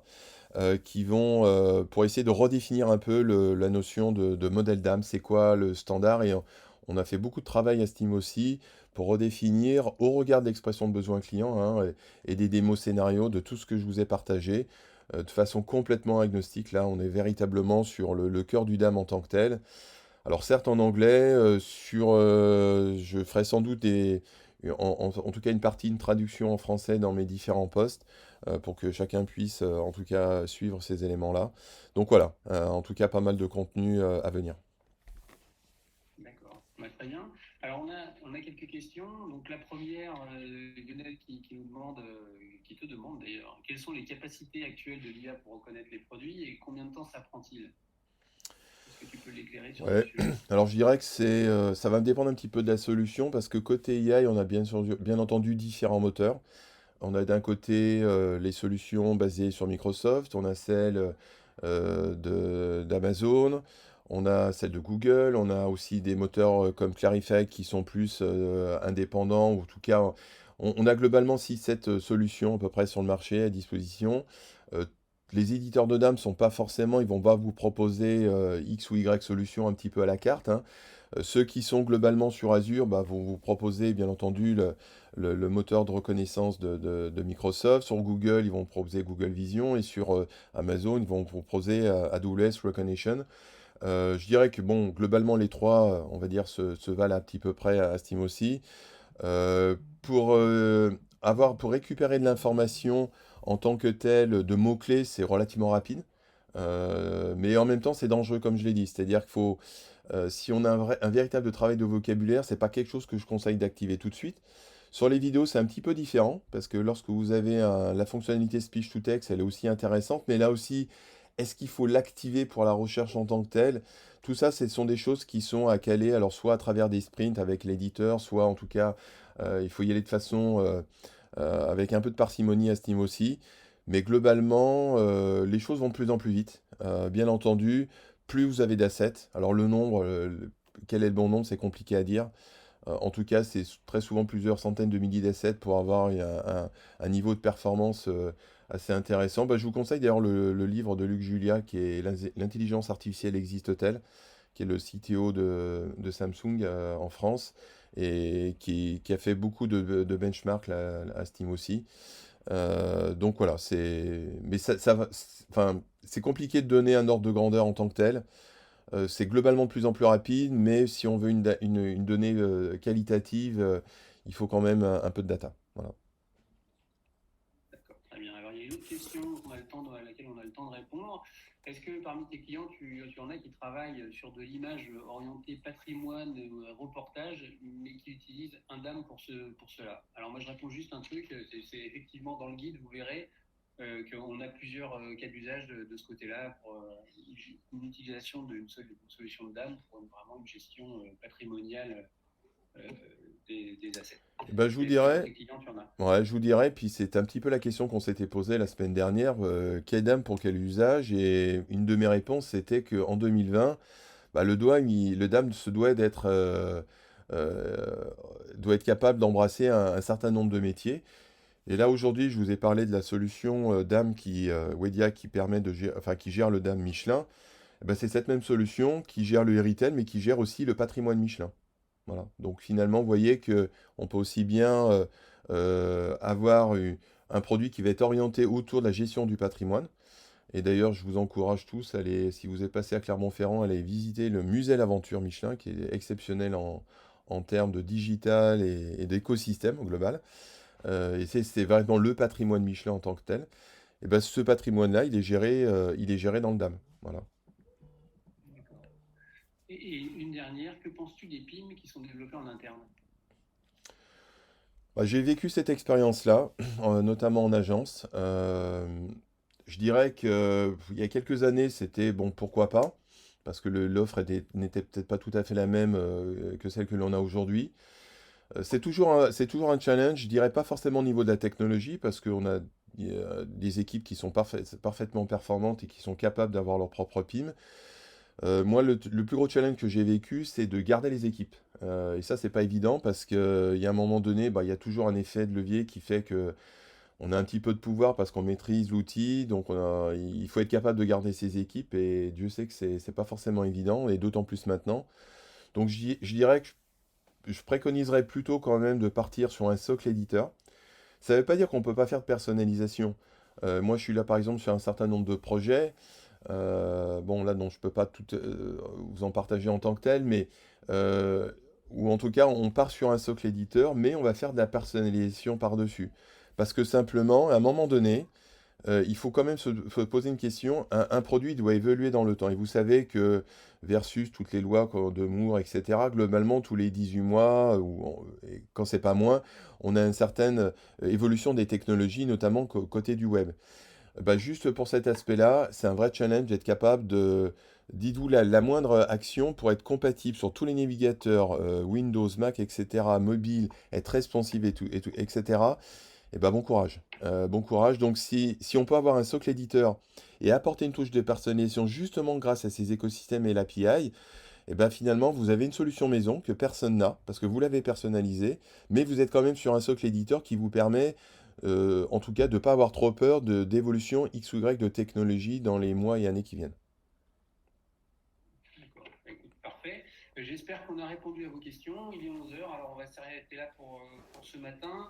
qui vont pour essayer de redéfinir un peu la notion de modèle d'âme, c'est quoi le standard, et on a fait beaucoup de travail à ce team aussi pour redéfinir au regard de l'expression de besoin client, hein, et des démos scénarios de tout ce que je vous ai partagé de façon complètement agnostique. Là, on est véritablement sur le cœur du DAM en tant que tel. Alors certes en anglais, je ferai sans doute en tout cas une traduction en français dans mes différents posts pour que chacun puisse en tout cas suivre ces éléments-là. Donc voilà, en tout cas pas mal de contenu à venir. D'accord. Bah, très bien. Alors, on a quelques questions. Donc, la première, Lionel qui te demande d'ailleurs, quelles sont les capacités actuelles de l'IA pour reconnaître les produits et combien de temps ça prend-il? Est-ce que tu peux l'éclairer sur ce Ouais, sujet? alors je dirais que ça va dépendre un petit peu de la solution parce que côté AI, on a bien entendu différents moteurs. On a d'un côté les solutions basées sur Microsoft, on a celles d'Amazon, on a celles de Google, on a aussi des moteurs comme Clarify qui sont plus indépendants, ou en tout cas, on a globalement 6-7 solutions à peu près sur le marché à disposition. Euh, les éditeurs de dames sont pas forcément, ils vont pas vous proposer X ou Y solutions un petit peu à la carte, hein. Ceux qui sont globalement sur Azure, bah, vont vous proposer bien entendu le moteur de reconnaissance de Microsoft. Sur Google, ils vont proposer Google Vision, et sur Amazon, ils vont vous proposer AWS Recognition. Je dirais que bon, globalement, les trois, on va dire, se valent un petit peu près à Steam aussi. Pour récupérer de l'information en tant que tel, de mots-clés, c'est relativement rapide. Mais en même temps, c'est dangereux, comme je l'ai dit. C'est-à-dire qu'il faut, si on a un véritable travail de vocabulaire, c'est pas quelque chose que je conseille d'activer tout de suite. Sur les vidéos, c'est un petit peu différent, parce que lorsque vous avez la fonctionnalité speech to text, elle est aussi intéressante, mais là aussi, est-ce qu'il faut l'activer pour la recherche en tant que telle? Tout ça, ce sont des choses qui sont à caler, alors soit à travers des sprints avec l'éditeur, soit en tout cas, il faut y aller de façon avec un peu de parcimonie à ce niveau aussi. Mais globalement, les choses vont de plus en plus vite. Bien entendu, plus vous avez d'assets, alors le nombre, quel est le bon nombre, c'est compliqué à dire. En tout cas, c'est très souvent plusieurs centaines de milliers d'assets pour avoir un niveau de performance assez intéressant. Bah, je vous conseille d'ailleurs le livre de Luc Julia qui est L'intelligence artificielle existe-t-elle, qui est le CTO de Samsung en France et qui a fait beaucoup de benchmarks là, à Steam aussi. Donc voilà, mais enfin, c'est compliqué de donner un ordre de grandeur en tant que tel. C'est globalement de plus en plus rapide, mais si on veut une donnée qualitative, il faut quand même un peu de data. Voilà. D'accord, très bien. Alors, il y a une autre question à laquelle on a le temps de répondre. Est-ce que parmi tes clients, tu en as qui travaillent sur de l'image orientée patrimoine, reportage, mais qui utilisent un DAM pour cela? Alors, moi, je réponds juste un truc. C'est effectivement dans le guide, vous verrez qu'on a plusieurs cas d'usage de ce côté-là pour une utilisation d'une solution de DAM pour vraiment une gestion patrimoniale euh, des assets. Ben, je vous Est-ce que dans dirais, tes clients, tu en as? ouais, je vous dirais, puis c'est un petit peu la question qu'on s'était posée la semaine dernière, quelle dame pour quel usage? Et une de mes réponses, c'était qu'en 2020, bah, le DAM se euh, doit être capable d'embrasser un certain nombre de métiers. Et là, aujourd'hui, je vous ai parlé de la solution DAM Wedia qui permet enfin, qui gère le DAM Michelin. Eh ben, c'est cette même solution qui gère le Heritel, mais qui gère aussi le patrimoine Michelin. Voilà. Donc finalement, vous voyez que on peut aussi bien avoir un produit qui va être orienté autour de la gestion du patrimoine. Et d'ailleurs, je vous encourage tous à aller, si vous êtes passé à Clermont-Ferrand, à aller visiter le musée L'Aventure Michelin, qui est exceptionnel en termes de digital et d'écosystème au global. Et c'est vraiment le patrimoine Michelin en tant que tel. Et ben, ce patrimoine-là, il est géré dans le DAM. Voilà. D'accord. Et une dernière, que penses-tu des PIM qui sont développés en interne? Bah, j'ai vécu cette expérience-là, notamment en agence. Je dirais que il y a quelques années, c'était bon, pourquoi pas, parce que l'offre n'était peut-être pas tout à fait la même que celle que l'on a aujourd'hui. C'est toujours un challenge, je dirais pas forcément au niveau de la technologie, parce qu'on a des équipes qui sont parfaitement performantes et qui sont capables d'avoir leur propre PIM. Moi, le plus gros challenge que j'ai vécu, c'est de garder les équipes. Et ça, c'est pas évident parce qu'il y a un moment donné, bah, il y a toujours un effet de levier qui fait que on a un petit peu de pouvoir parce qu'on maîtrise l'outil. Donc, il faut être capable de garder ses équipes. Et Dieu sait que c'est pas forcément évident, et d'autant plus maintenant. Donc, je dirais que je préconiserais plutôt quand même de partir sur un socle éditeur. Ça ne veut pas dire qu'on ne peut pas faire de personnalisation. Moi, je suis là, par exemple, sur un certain nombre de projets. Bon, là, donc, je peux pas tout vous en partager en tant que tel, mais euh, ou en tout cas, on part sur un socle éditeur, mais on va faire de la personnalisation par-dessus. Parce que simplement, à un moment donné, il faut quand même se poser une question. Un produit doit évoluer dans le temps. Et vous savez que versus toutes les lois de Moore, etc., globalement, tous les 18 mois, et quand c'est pas moins, on a une certaine évolution des technologies, notamment côté du web. Bah, juste pour cet aspect-là, c'est un vrai challenge d'être capable dites-vous, la moindre action pour être compatible sur tous les navigateurs, Windows, Mac, etc., mobile, être responsive etc. Et ben bon courage. Bon courage. Donc si on peut avoir un socle éditeur et apporter une touche de personnalisation justement grâce à ces écosystèmes et l'API, et ben finalement vous avez une solution maison que personne n'a parce que vous l'avez personnalisée, mais vous êtes quand même sur un socle éditeur qui vous permet en tout cas de ne pas avoir trop peur d'évolution X ou Y de technologie dans les mois et années qui viennent. D'accord. Écoute, parfait. J'espère qu'on a répondu à vos questions. Il est 11 heures, alors on va s'arrêter là pour ce matin.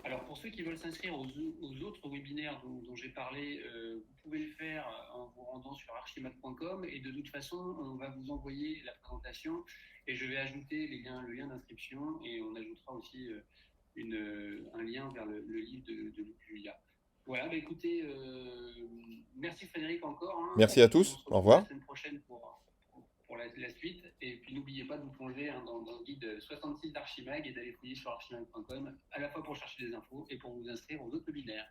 Alors pour ceux qui veulent s'inscrire aux autres webinaires dont j'ai parlé, vous pouvez le faire en vous rendant sur archimac.com et de toute façon, on va vous envoyer la présentation et je vais ajouter le lien d'inscription et on ajoutera aussi un lien vers le livre de Luc Julia. Voilà, bah écoutez, merci Frédéric encore, hein, Merci et à puis on tous. se Au retrouve la revoir. semaine prochaine pour la suite. Et puis n'oubliez pas de vous plonger dans le guide 66 d'Archimag et d'aller fouiller sur archimag.com, à la fois pour chercher des infos et pour vous inscrire aux autres webinaires.